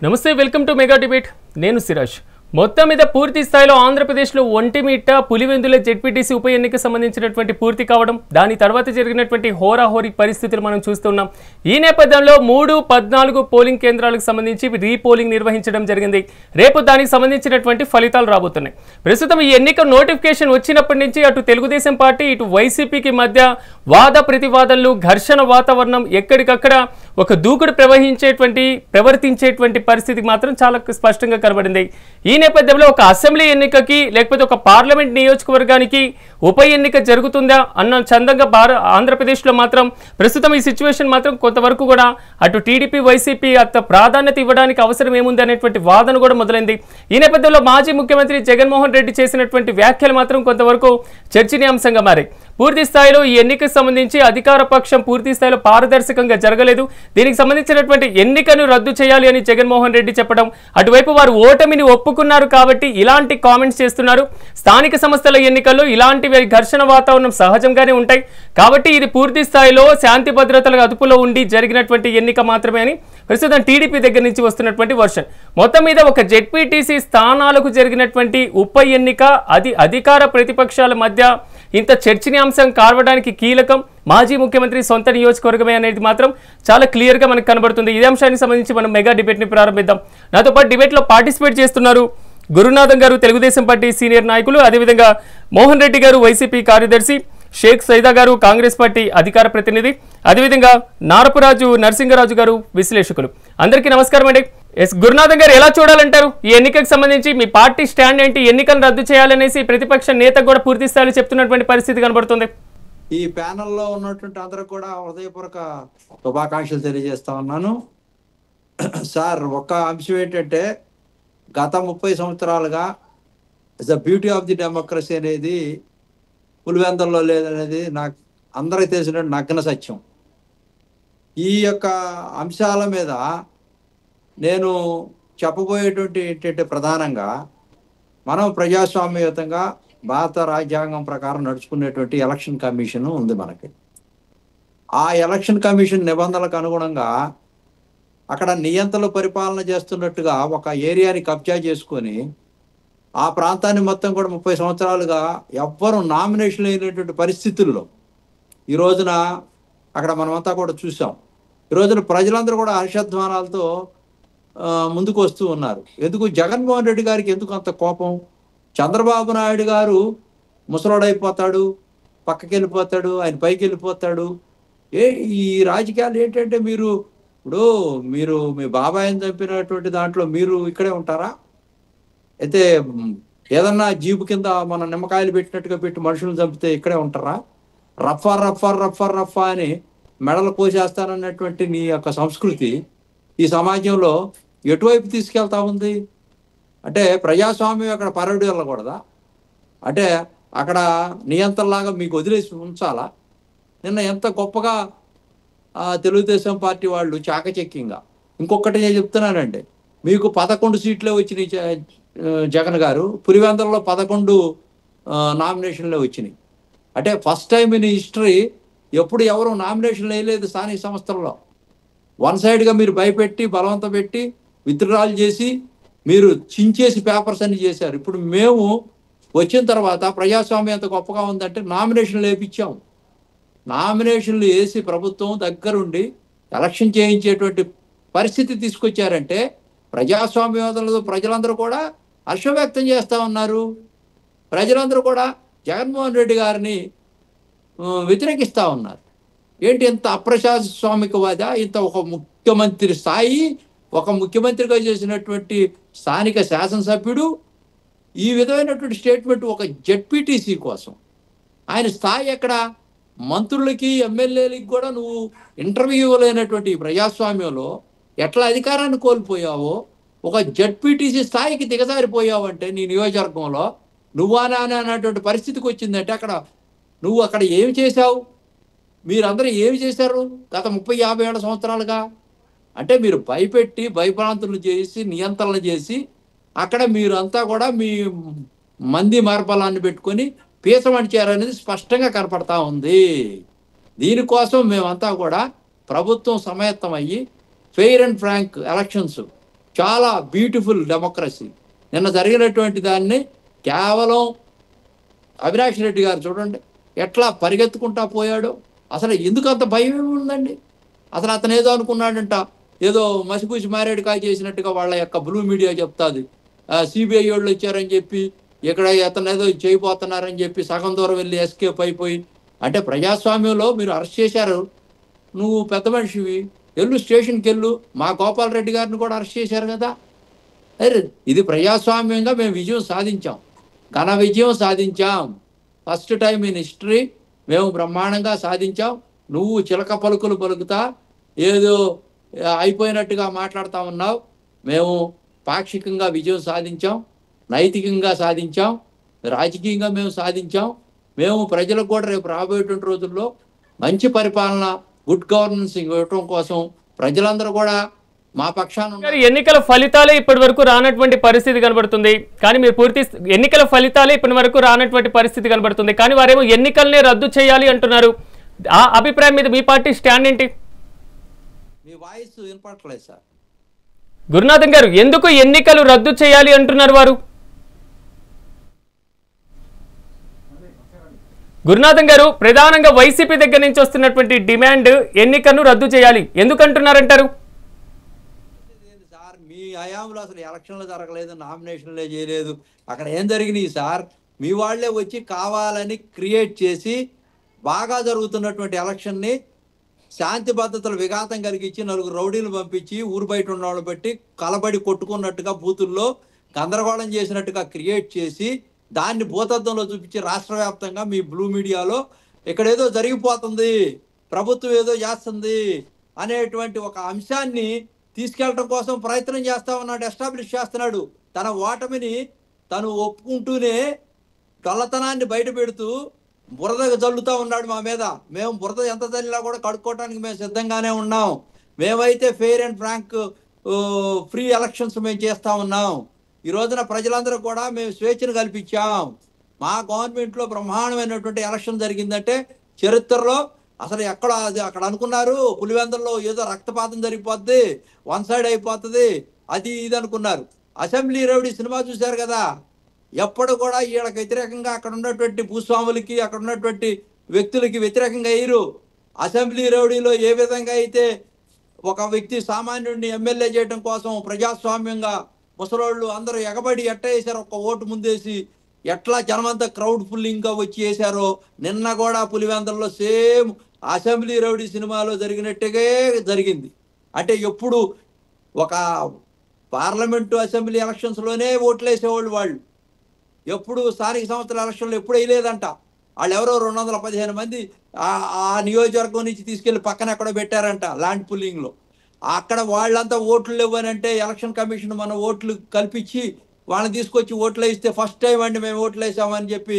నమస్తే, welcome to mega debate. నేను సిరాజ్. మొత్తం మీద పూర్తి స్థాయిలో ఆంధ్రప్రదేశ్లో ఒంటిమిట్ట పులివెందుల జెడ్పీటీసీ ఉప ఎన్నిక సంబంధించినటువంటి పూర్తి కావడం, దాని తర్వాత జరిగినటువంటి హోరాహోరీ పరిస్థితులు మనం చూస్తున్నాం. ఈ నేపథ్యంలో 3-14 పోలింగ్ కేంద్రాలకు సంబంధించి రీపోలింగ్ నిర్వహించడం జరిగింది. రేపు దానికి సంబంధించినటువంటి ఫలితాలు రాబోతున్నాయి. ప్రస్తుతం ఈ ఎన్నిక నోటిఫికేషన్ వచ్చినప్పటి నుంచి అటు తెలుగుదేశం పార్టీ ఇటు వైసీపీకి మధ్య వాద ప్రతివాదనలు, ఘర్షణ వాతావరణం ఎక్కడికక్కడ ఒక దూకుడు ప్రవర్తించేటువంటి పరిస్థితి మాత్రం చాలా స్పష్టంగా కనబడింది. ఈ నేపథ్యంలో ఒక అసెంబ్లీ ఎన్నికకి లేకపోతే ఒక పార్లమెంట్ నియోజకవర్గానికి ఉప ఎన్నిక జరుగుతుందా అన్న చందంగా ఆంధ్రప్రదేశ్లో మాత్రం ప్రస్తుతం ఈ సిచ్యువేషన్ మాత్రం కొంతవరకు కూడా అటు టీడీపీ వైసీపీ అంత ప్రాధాన్యత ఇవ్వడానికి అవసరం ఏముంది అనేటువంటి వాదన కూడా మొదలైంది. ఈ నేపథ్యంలో మాజీ ముఖ్యమంత్రి జగన్మోహన్ రెడ్డి చేసినటువంటి వ్యాఖ్యలు మాత్రం కొంతవరకు చర్చనీయాంశంగా మారాయి. పూర్తి స్థాయిలో ఈ ఎన్నికకు సంబంధించి అధికార పక్షం పూర్తి స్థాయిలో పారదర్శకంగా జరగలేదు, దీనికి సంబంధించినటువంటి ఎన్నికను రద్దు చేయాలి అని జగన్మోహన్ రెడ్డి చెప్పడం, అటువైపు వారు ఓటమిని ఒప్పుకున్నారు కాబట్టి ఇలాంటి కామెంట్స్ చేస్తున్నారు. స్థానిక సంస్థల ఎన్నికల్లో ఇలాంటి ఘర్షణ వాతావరణం సహజంగానే ఉంటాయి కాబట్టి ఇది పూర్తి స్థాయిలో శాంతి భద్రతల అదుపులో ఉండి జరిగినటువంటి ఎన్నిక మాత్రమే అని ప్రస్తుతం టీడీపీ దగ్గర నుంచి వస్తున్నటువంటి వర్షన్. మొత్తం మీద ఒక జెడ్పీటీసీ స్థానాలకు జరిగినటువంటి ఉప ఎన్నిక అది అధికార ప్రతిపక్షాల మధ్య ఇంత చర్చనీయాంశం కావడానికి కీలకం మాజీ ముఖ్యమంత్రి సొంత నియోజకవర్గమే అనేది మాత్రం చాలా క్లియర్గా మనకు కనబడుతుంది. ఇదే అంశానికి సంబంధించి మనం మెగా డిబేట్ని ప్రారంభిద్దాం. నాతో పాటు డిబేట్లో పార్టిసిపేట్ చేస్తున్నారు గురునాథం గారు, తెలుగుదేశం పార్టీ సీనియర్ నాయకులు, అదేవిధంగా మోహన్ రెడ్డి గారు, వైసీపీ కార్యదర్శి, షేక్ సైదా గారు, కాంగ్రెస్ పార్టీ అధికార ప్రతినిధి, అదేవిధంగా నారపురాజు నరసింగరాజు గారు, విశ్లేషకులు. అందరికీ నమస్కారం అండి. గురునాథం గారు, ఎలా చూడాలంటారు ఈ ఎన్నికకు సంబంధించి? మీ పార్టీ స్టాండ్ ఏంటి? ఎన్నికలను రద్దు చేయాలనేసి ప్రతిపక్ష నేత కూడా పూర్తి స్థాయిలో చెప్తున్నటువంటి పరిస్థితి కనబడుతుంది. ఈ ప్యానెల్లో ఉన్నటువంటి అందరూ కూడా హృదయపూర్వక శుభాకాంక్షలు తెలియజేస్తా ఉన్నాను. సార్, ఒక్క అంశం ఏంటంటే గత 30 సంవత్సరాలుగా the beauty of the democracy అనేది పులివెందుల్లో లేదనేది నాకు అందరికీ తెలిసిన నగ్న సత్యం. ఈ యొక్క అంశాల మీద నేను చెప్పబోయేటువంటి ఏంటంటే ప్రధానంగా మనం ప్రజాస్వామ్యయుతంగా భారత రాజ్యాంగం ప్రకారం నడుచుకునేటువంటి ఎలక్షన్ కమిషన్ ఉంది మనకి. ఆ ఎలక్షన్ కమిషన్ నిబంధనలకు అనుగుణంగా అక్కడ నియంతలు పరిపాలన చేస్తున్నట్టుగా ఒక ఏరియాని కబ్జా చేసుకొని ఆ ప్రాంతాన్ని మొత్తం కూడా 30 సంవత్సరాలుగా ఎవ్వరూ నామినేషన్ అయినటువంటి పరిస్థితుల్లో ఈ రోజున అక్కడ మనమంతా కూడా చూసాం. ఈ రోజున ప్రజలందరూ కూడా హర్షధ్వానాలతో ముందుకు వస్తూ ఉన్నారు. ఎందుకు జగన్మోహన్ రెడ్డి గారికి ఎందుకు అంత కోపం? చంద్రబాబు నాయుడు గారు ముసలోడైపోతాడు, పక్కకి వెళ్ళిపోతాడు, ఆయన పైకి వెళ్ళిపోతాడు. ఈ రాజకీయాలు ఏంటంటే మీరు మీ బాబాయిని చంపినటువంటి దాంట్లో మీరు ఇక్కడే ఉంటారా? అయితే ఏదన్నా జీబు కింద మన నిమ్మకాయలు పెట్టినట్టుగా పెట్టి మనుషులను చంపితే ఇక్కడే ఉంటారా? రఫా రఫా రఫా రఫా అని మెడలు కోసేస్తానన్నటువంటి నీ యొక్క సంస్కృతి ఈ సమాజంలో ఎటువైపు తీసుకెళ్తా ఉంది? అంటే ప్రజాస్వామ్యం అక్కడ పరడి వెళ్ళకూడదా? అంటే అక్కడ నియంత్రణలాగా మీకు వదిలేసి ఉంచాలా? నిన్న ఎంత గొప్పగా తెలుగుదేశం పార్టీ వాళ్ళు చాకచక్యంగా, ఇంకొకటి నేను చెప్తున్నానండి, మీకు 11 సీట్లే వచ్చినాయి జగన్ గారు, పులివెందులలో 11 నామినేషన్లే వచ్చినాయి. అంటే ఫస్ట్ టైం ఇన్ హిస్టరీ ఎప్పుడు ఎవరు నామినేషన్లు వేయలేదు స్థానిక సంస్థల్లో. వన్ సైడ్గా మీరు భయపెట్టి బలవంతం పెట్టి విత్డ్రాల్ చేసి మీరు చించేసి పేపర్స్ అన్ని చేశారు. ఇప్పుడు మేము వచ్చిన తర్వాత ప్రజాస్వామ్యం ఎంత గొప్పగా ఉందంటే నామినేషన్లు వేయించాం. నామినేషన్లు వేసి ప్రభుత్వం దగ్గరుండి ఎలక్షన్ చేయించేటువంటి పరిస్థితి తీసుకొచ్చారంటే ప్రజాస్వామ్యవాదులు ప్రజలందరూ కూడా హర్షం వ్యక్తం చేస్తూ ఉన్నారు. ప్రజలందరూ కూడా జగన్మోహన్ రెడ్డి గారిని వ్యతిరేకిస్తూ ఉన్నారు. ఏంటి ఇంత అప్రజాస్వామికవాద? ఇంత ఒక ముఖ్యమంత్రి స్థాయి, ఒక ముఖ్యమంత్రిగా చేసినటువంటి స్థానిక శాసనసభ్యుడు ఈ విధమైనటువంటి స్టేట్మెంట్ ఒక జెడ్పీటీసీ కోసం. ఆయన స్థాయి ఎక్కడ? మంత్రులకి ఎమ్మెల్యేలకి కూడా నువ్వు ఇంటర్వ్యూ లేనటువంటి ప్రజాస్వామ్యంలో ఎట్లా అధికారాన్ని కోల్పోయావో, ఒక జెడ్పీటీసీ స్థాయికి దిగజారిపోయావంటే నీ నియోజకవర్గంలో నువ్వానా అన్నటువంటి పరిస్థితికి వచ్చిందంటే నువ్వు అక్కడ ఏమి చేశావు? మీరందరూ ఏమి చేశారు గత 30-50 ఏళ్ల సంవత్సరాలుగా? అంటే మీరు భయపెట్టి భయభ్రాంతులు చేసి నియంత్రణ చేసి అక్కడ మీరంతా కూడా మీ మంది మార్బలాన్ని పెట్టుకొని పీసమంచారనేది స్పష్టంగా కనపడతా ఉంది. దీనికోసం మేమంతా కూడా ప్రభుత్వం సమాయత్తమయ్యి ఫెయిర్ అండ్ ఫ్రాంక్ ఎలక్షన్స్ చాలా బ్యూటిఫుల్ డెమోక్రసీ. నిన్న జరిగినటువంటి దాన్ని కేవలం అవినాష్ రెడ్డి గారు చూడండి ఎట్లా పరిగెత్తుకుంటా పోయాడో. అసలు ఎందుకు అంత భయం ఉందండి? అసలు అతను ఏదో అనుకున్నాడంట, ఏదో మసిపూసి మారేడుకాయ చేసినట్టుగా వాళ్ళ యొక్క బ్లూ మీడియా చెప్తాది. సిబిఐ వాళ్ళు వచ్చారని చెప్పి ఇక్కడ అతను ఏదో చేయబోతున్నారని చెప్పి సగం దూరం వెళ్ళి ఎస్కేప్ అయిపోయి. అంటే ప్రజాస్వామ్యంలో మీరు అరెస్ట్ చేశారు, నువ్వు పెద్ద మనిషివి, వెళ్ళు స్టేషన్కి వెళ్ళు. మా గోపాల్ రెడ్డి గారిని కూడా అరెస్ట్ చేశారు కదా. అరే ఇది ప్రజాస్వామ్యంగా మేము విజయం సాధించాం, ఘన విజయం సాధించాం. ఫస్ట్ టైం ఇన్ హిస్టరీ మేము బ్రహ్మాండంగా సాధించాం. నువ్వు చిలక పలుకులు పలుకుతా ఏదో అయిపోయినట్టుగా మాట్లాడుతూ ఉన్నావు. మేము పాక్షికంగా విజయం సాధించాం, నైతికంగా సాధించాం, రాజకీయంగా మేము సాధించాం. మేము ప్రజలకు కూడా రేపు రాబోయేటువంటి రోజుల్లో మంచి పరిపాలన, గుడ్ గవర్నెన్స్ ఇవ్వటం కోసం ప్రజలందరూ కూడా మా పక్షాన. ఎన్నికల ఫలితాలే ఇప్పటి వరకు రానటువంటి పరిస్థితి కనబడుతుంది. కానీ మీరు పూర్తి ఎన్నికల ఫలితాలే ఇప్పటి వరకు రానటువంటి పరిస్థితి కనబడుతుంది. కానీ వారేమో ఎన్నికల్నే రద్దు చేయాలి అంటున్నారు. ఆ అభిప్రాయం మీద మీ పార్టీ స్టాండ్ ఏంటి? మీ వాయిస్ వినపడట్లేదు సార్. గురునాథన్ గారు, ఎందుకు ఎన్నికలు రద్దు చేయాలి అంటున్నారు వారు? గురునాథన్ గారు, ప్రధానంగా వైసీపీ దగ్గర నుంచి వస్తున్నటువంటి డిమాండ్ ఎన్నికను రద్దు చేయాలి, ఎందుకంటున్నారంటారు? సార్ మీ హయాంలో అసలు ఎలక్షన్లు జరగలేదు, నామినేషన్లే చేయలేదు. అక్కడ ఏం జరిగినాయి సార్? మీ వాళ్లే వచ్చి కావాలని క్రియేట్ చేసి బాగా జరుగుతున్నటువంటి ఎలక్షన్ని శాంతి భద్రతలు విఘాతం కలిగించి నలుగురు రౌడీలు పంపించి ఊరు బయట ఉన్న వాళ్ళు బట్టి కలబడి కొట్టుకున్నట్టుగా బూతుల్లో గందరగోళం చేసినట్టుగా క్రియేట్ చేసి దాన్ని భూతత్వంలో చూపించి రాష్ట్ర వ్యాప్తంగా మీ బ్లూ మీడియాలో ఇక్కడేదో జరిగిపోతుంది, ప్రభుత్వం ఏదో చేస్తుంది అనేటువంటి ఒక అంశాన్ని తీసుకెళ్ళటం కోసం ప్రయత్నం చేస్తా ఉన్నాడు, ఎస్టాబ్లిష్ చేస్తున్నాడు. తన ఓటమిని తను ఒప్పుకుంటూనే కళ్ళతనాన్ని బయట పెడుతూ బురద జల్లుతూ ఉన్నాడు మా మీద. మేము బురద ఎంత జల్లినా కూడా కడుక్కోవడానికి మేము సిద్ధంగానే ఉన్నాం. మేమైతే fair and frank free elections మేము చేస్తూ ఉన్నాం. ఈ రోజున ప్రజలందరూ కూడా మేము స్వేచ్ఛను కల్పించాం. మా గవర్నమెంట్లో బ్రహ్మాండమైనటువంటి ఎలక్షన్ జరిగిందంటే చరిత్రలో అసలు ఎక్కడ అక్కడ అనుకున్నారు పులివెందుల్లో ఏదో రక్తపాతం జరిగిపోద్ది, వన్ సైడ్ అయిపోతుంది, అది ఇది అనుకున్నారు. అసెంబ్లీ రౌడీ సినిమా చూశారు కదా, ఎప్పుడు కూడా వీళ్ళకి వ్యతిరేకంగా అక్కడ ఉన్నటువంటి భూస్వాములకి అక్కడ ఉన్నటువంటి వ్యక్తులకి వ్యతిరేకంగా అయ్యారు. అసెంబ్లీ రౌడీలో ఏ విధంగా అయితే ఒక వ్యక్తి సామాన్యుడిని ఎమ్మెల్యే చేయడం కోసం ప్రజాస్వామ్యంగా ముసలోళ్ళు అందరూ ఎగబడి ఎట్ట వేశారు, ఒక్క ఓటు ముందేసి ఎట్లా జనమంతా క్రౌడ్ ఫుల్లింగ్గా వచ్చి వేశారో, నిన్న కూడా పులివెందుల్లో సేమ్ అసెంబ్లీ రౌడీ సినిమాలో జరిగినట్టుగా జరిగింది. అంటే ఎప్పుడు ఒక పార్లమెంటు అసెంబ్లీ ఎలక్షన్స్లోనే ఓట్లు వేసేవాళ్ళు, వాళ్ళు ఎప్పుడు స్థానిక సంస్థల ఎలక్షన్లు ఎప్పుడు వేయలేదంట. వాళ్ళు ఎవరో 215 మంది ఆ నియోజకవర్గం నుంచి తీసుకెళ్లి పక్కన ఎక్కడో పెట్టారంట ల్యాండ్ పుల్లింగ్లో. అక్కడ వాళ్ళంతా ఓట్లు లేవనంటే ఎలక్షన్ కమిషన్ మన ఓట్లు కల్పించి వాళ్ళని తీసుకొచ్చి ఓట్లు వేస్తే ఫస్ట్ టైం అండి మేము ఓట్లు వేసామని చెప్పి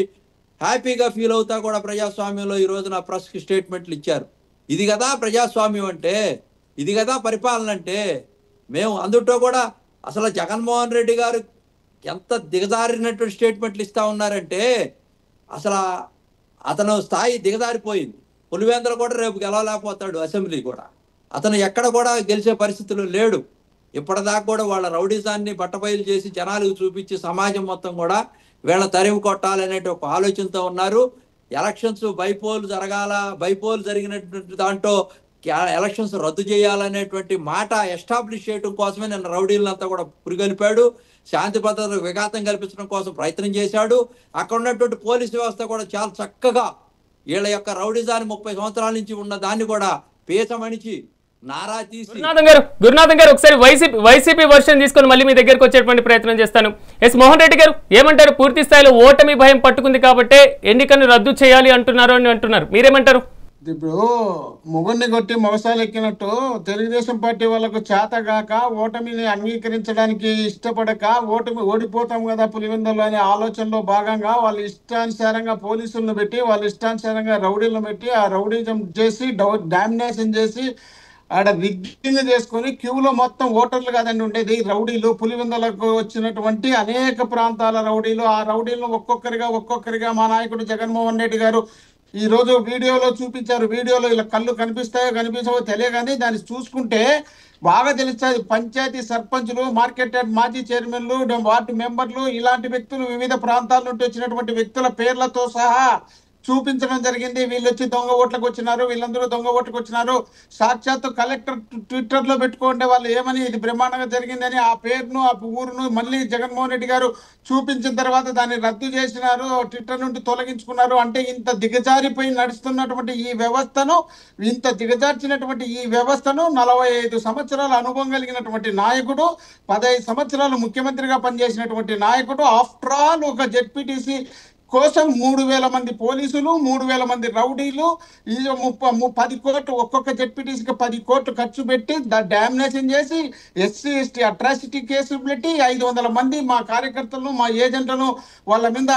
హ్యాపీగా ఫీల్ అవుతా కూడా ప్రజాస్వామ్యంలో ఈ రోజున ప్రెస్కి స్టేట్మెంట్లు ఇచ్చారు. ఇది కదా ప్రజాస్వామ్యం అంటే, ఇది కదా పరిపాలన అంటే. మేము అందులో కూడా అసలు జగన్మోహన్ రెడ్డి గారు ఎంత దిగజారినటువంటి స్టేట్మెంట్లు ఇస్తూ ఉన్నారంటే అసలు అతను స్థాయి దిగజారిపోయింది. పులివెందులు కూడా రేపు గెలవలేకపోతాడు, అసెంబ్లీ కూడా అతను ఎక్కడ కూడా గెలిచే పరిస్థితులు లేడు. ఇప్పటిదాకా కూడా వాళ్ళ రౌడీజాన్ని బట్టబయలు చేసి జనాలకు చూపించి సమాజం మొత్తం కూడా వీళ్ళ తరిమి కొట్టాలనే ఒక ఆలోచనతో ఉన్నారు. ఎలక్షన్స్ బైపోల్ జరగాల, బైపోల్ జరిగినటువంటి దాంట్లో ఎలక్షన్స్ రద్దు చేయాలనేటువంటి మాట ఎస్టాబ్లిష్ చేయడం కోసమే నిన్న రౌడీలంతా కూడా పురిగొల్పాడు. శాంతి భద్రతలకు విఘాతం కల్పించడం కోసం ప్రయత్నం చేశాడు. అక్కడ ఉన్నటువంటి పోలీసు వ్యవస్థ కూడా చాలా చక్కగా వీళ్ళ యొక్క రౌడీజాన్ని 30 సంవత్సరాల నుంచి ఉన్న దాన్ని కూడా పేచమణిచి నారా తీసి. గురునాథన్ గారు ఒకసారి వైసీపీ వర్షన్ తీసుకొని మళ్ళీ మీ దగ్గరకు వచ్చేటువంటి ప్రయత్నం చేస్తాను. ఎస్ మోహన్ రెడ్డి గారు ఏమంటారు? పూర్తి స్థాయిలో ఓటమి భయం పట్టుకుంది కాబట్టి ఎన్నికలను రద్దు చేయాలి అంటున్నారు అని అంటున్నారు, మీరేమంటారు? ఇప్పుడు మొగుడిని కొట్టి మొగసాలు ఎక్కినట్టు తెలుగుదేశం పార్టీ వాళ్ళకు చేతగాక ఓటమిని అంగీకరించడానికి ఇష్టపడక ఓడిపోతాం కదా పులివెందులు అనే ఆలోచనలో భాగంగా వాళ్ళు ఇష్టానుసారంగా పోలీసులను పెట్టి వాళ్ళు ఇష్టానుసారంగా రౌడీలను పెట్టి ఆ రౌడీజం చేసి డామినేషన్ చేసి ఆడ రిగ్గింగ్ చేసుకొని క్యూలో మొత్తం ఓటర్లు కాదండి ఉండేది, రౌడీలు. పులివెందులకు వచ్చినటువంటి అనేక ప్రాంతాల రౌడీలు, ఆ రౌడీలను ఒక్కొక్కరిగా మా నాయకుడు జగన్మోహన్ రెడ్డి గారు ఈ రోజు వీడియోలో చూపించారు. వీడియోలో ఇలా కళ్ళు కనిపిస్తాయో కనిపించవో తెలియదు, కానీ దాన్ని చూసుకుంటే బాగా తెలుస్తుంది. పంచాయతీ సర్పంచులు, మార్కెట్ యార్డ్ మాజీ చైర్మన్లు, వార్డు మెంబర్లు, ఇలాంటి వ్యక్తులు వివిధ ప్రాంతాల నుండి వచ్చినటువంటి వ్యక్తుల పేర్లతో సహా చూపించడం జరిగింది. వీళ్ళు వచ్చి దొంగ ఓట్లకు వచ్చినారు, వీళ్ళందరూ దొంగ ఓట్లకు వచ్చినారు. సాక్షాత్తు కలెక్టర్ ట్విట్టర్లో పెట్టుకుంటే వాళ్ళు ఏమని ఇది బ్రహ్మాండంగా జరిగిందని ఆ పేరును ఆ ఊరును మళ్ళీ జగన్మోహన్ రెడ్డి గారు చూపించిన తర్వాత దాన్ని రద్దు చేసినారు, ట్విట్టర్ నుండి తొలగించుకున్నారు. అంటే ఇంత దిగజారిపోయి నడుస్తున్నటువంటి ఈ వ్యవస్థను, ఇంత దిగజార్చినటువంటి ఈ వ్యవస్థను 45 సంవత్సరాల అనుభవం కలిగినటువంటి నాయకుడు, 15 సంవత్సరాలు ముఖ్యమంత్రిగా పనిచేసినటువంటి నాయకుడు, ఆఫ్టర్ ఆల్ ఒక జెడ్పీటీసీ కోసం 3,000 మంది పోలీసులు, 3,000 మంది రౌడీలు, ఈ 10 కోట్లు ఒక్కొక్క జెడ్పీటీసీకి 10 కోట్లు ఖర్చు పెట్టి డామినేషన్ చేసి ఎస్సీ ఎస్టీ అట్రాసిటీ కేసులు పెట్టి 500 మంది మా కార్యకర్తలను, మా ఏజెంట్లను వాళ్ళ మీద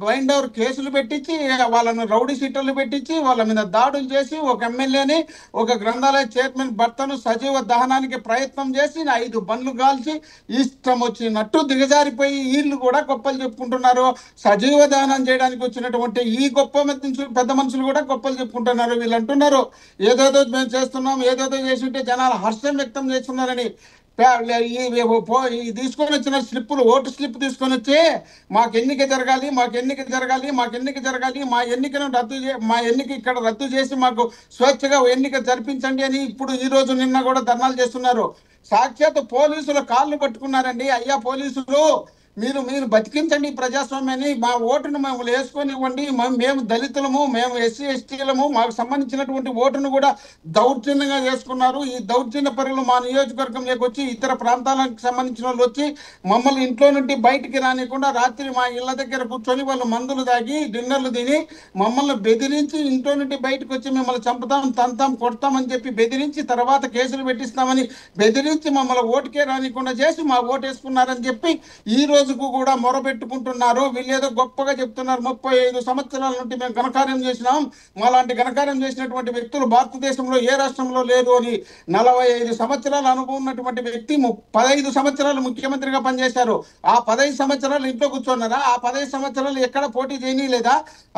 బైండ్ ఓవర్ కేసులు పెట్టించి, వాళ్ళను రౌడీ షీటర్లు పెట్టించి వాళ్ళ మీద దాడులు చేసి, ఒక ఎమ్మెల్యేని, ఒక గ్రంథాలయ చైర్మన్ భర్తను సజీవ దహనానికి ప్రయత్నం చేసి 5 బండ్లు కాల్చి ఇష్టం వచ్చినట్టు దిగజారిపోయి వీళ్ళు కూడా గొప్పలు చెప్పుకుంటున్నారు. సజీవ దానం చేయడానికి వచ్చినటువంటి ఈ గొప్ప పెద్ద మనుషులు కూడా గొప్పలు చెప్పుకుంటున్నారు. వీళ్ళు అంటున్నారు ఏదేదో మేము చేస్తున్నాం, ఏదేదో చేస్తుంటే జనాలు హర్షం వ్యక్తం చేస్తున్నారని. తీసుకొని వచ్చిన స్లిప్పులు, ఓటు స్లిప్ తీసుకొని వచ్చి మాకు ఎన్నిక జరగాలి, మాకు ఎన్నిక జరగాలి, మాకు ఎన్నిక జరగాలి, మా ఎన్నికను మా ఎన్నిక ఇక్కడ రద్దు చేసి మాకు స్వేచ్ఛగా ఎన్నిక జరిపించండి అని ఇప్పుడు ఈ రోజు నిన్న కూడా ధర్నాలు చేస్తున్నారు. సాక్షాత్ పోలీసుల కాళ్ళు పట్టుకున్నారండి. అయ్యా పోలీసులు, మీరు బతికించండి ప్రజాస్వామ్యాన్ని, మా ఓటును మేము వేసుకొనివ్వండి, మేము దళితులము, మేము ఎస్సీ ఎస్టీలము, మాకు సంబంధించినటువంటి ఓటును కూడా దౌర్జన్యంగా చేసుకున్నారు. ఈ దౌర్జన్య పరులు మా నియోజకవర్గంలోకి వచ్చి ఇతర ప్రాంతాలకు సంబంధించిన వాళ్ళు వచ్చి మమ్మల్ని ఇంట్లో నుండి బయటికి రానికుండా రాత్రి మా ఇళ్ళ దగ్గర కూర్చొని వాళ్ళు మందులు తాగి డిన్నర్లు తిని మమ్మల్ని బెదిరించి ఇంట్లో నుండి బయటకు వచ్చి మిమ్మల్ని చంపుతాం, తంతాం, కొడతామని చెప్పి బెదిరించి, తర్వాత కేసులు పెట్టిస్తామని బెదిరించి మమ్మల్ని ఓటుకే రానికుండా చేసి మా ఓటు వేసుకున్నారని చెప్పి ఈ రోజుకు కూడా మొరబెట్టుకుంటున్నారు. వీళ్ళేదో గొప్పగా చెప్తున్నారు, 35 సంవత్సరాల నుండి మేము ఘనకార్యం చేసినాం, మాలాంటి ఘనకార్యం చేసినటువంటి వ్యక్తులు భారతదేశంలో ఏ రాష్ట్రంలో లేరు అని. 45 సంవత్సరాల అనుభవం ఉన్నటువంటి వ్యక్తి 15 సంవత్సరాలు ముఖ్యమంత్రిగా పనిచేశారు. ఆ 15 సంవత్సరాలు ఇంట్లో కూర్చున్నారా? ఆ 15 సంవత్సరాలు ఎక్కడ పోటీ చేయలేదా?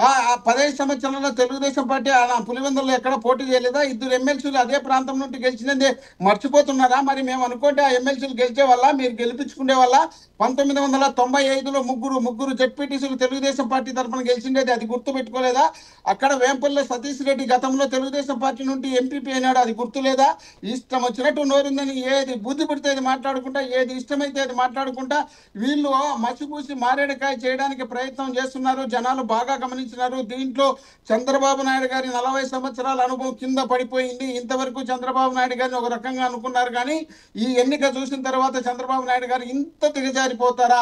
ఆ 15 సంవత్సరాల్లో తెలుగుదేశం పార్టీ పులివెందులలో ఎక్కడ పోటీ చేయలేదా? 2 ఎమ్మెల్సీలు అదే ప్రాంతం నుండి గెలిచినదే మర్చిపోతున్నారా? మరి మేము అనుకుంటే ఆ ఎమ్మెల్సీలు గెలిచే వల్ల, మీరు గెలిపించుకునే వల్ల 1995లో ముగ్గురు జెడ్పీటీసీలు తెలుగుదేశం పార్టీ తరఫున గెలిచిండేది, అది గుర్తు పెట్టుకోలేదా? అక్కడ వేంపల్లి సతీష్ రెడ్డి గతంలో తెలుగుదేశం పార్టీ నుండి ఎంపీపీ అయినాడు, అది గుర్తు లేదా? ఇష్టం వచ్చినట్టు నోరుందని ఏది బుద్ధి పెడితే అది మాట్లాడుకుంటా, ఏది ఇష్టమైతే అది మాట్లాడుకుంటా వీళ్ళు మసిపూసి మారేడుకాయ చేయడానికి ప్రయత్నం చేస్తున్నారు. జనాలు బాగా గమనించినారు. దీంట్లో చంద్రబాబు నాయుడు గారి 40 సంవత్సరాల అనుభవం కింద పడిపోయింది. ఇంతవరకు చంద్రబాబు నాయుడు గారిని ఒక రకంగా అనుకున్నారు, కానీ ఈ ఎన్నిక చూసిన తర్వాత చంద్రబాబు నాయుడు గారు ఇంత దిగజారిపోతారా?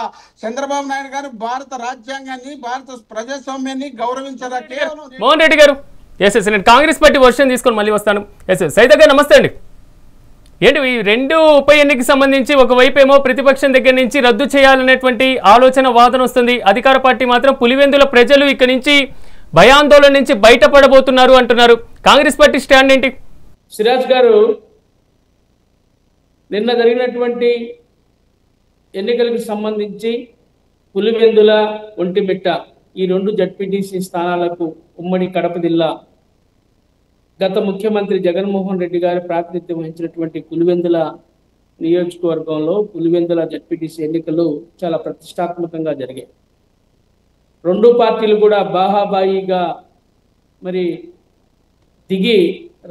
చంద్రబాబు నాయుడు గారు భారత రాజ్యాంగాన్ని, భారత ప్రజాస్వామ్యాన్ని గౌరవించారా? మోహన్ రెడ్డి గారు, ఎస్ ఎస్, నేను కాంగ్రెస్ పార్టీ వర్షన్ తీసుకొని మళ్ళీ వస్తాను. ఎస్ ఎస్ సైదా గారు, నమస్తే అండి. ఏంటి ఈ 2 ఉప ఎన్నికకి సంబంధించి ఒకవైపు ఏమో ప్రతిపక్షం దగ్గర నుంచి రద్దు చేయాలనేటువంటి ఆలోచన, వాదన వస్తుంది. అధికార పార్టీ మాత్రం పులివెందుల ప్రజలు ఇక్కడి నుంచి భయాందోళన నుంచి బయటపడబోతున్నారు అంటున్నారు. కాంగ్రెస్ పార్టీ స్టాండ్ ఏంటి? సిరాజ్ గారు, నిన్న జరిగినటువంటి ఎన్నికలకు సంబంధించి పులివెందుల, ఒంటిమిట్ట ఈ 2 జడ్పీటీసీ స్థానాలకు ఉమ్మడి కడప జిల్లా గత ముఖ్యమంత్రి జగన్మోహన్ రెడ్డి గారు ప్రాతినిధ్యం వహించినటువంటి పులివెందుల నియోజకవర్గంలో పులివెందుల జడ్పీటీసీ ఎన్నికలు చాలా ప్రతిష్టాత్మకంగా జరిగాయి. 2 పార్టీలు కూడా బాహాబాయిగా మరి దిగి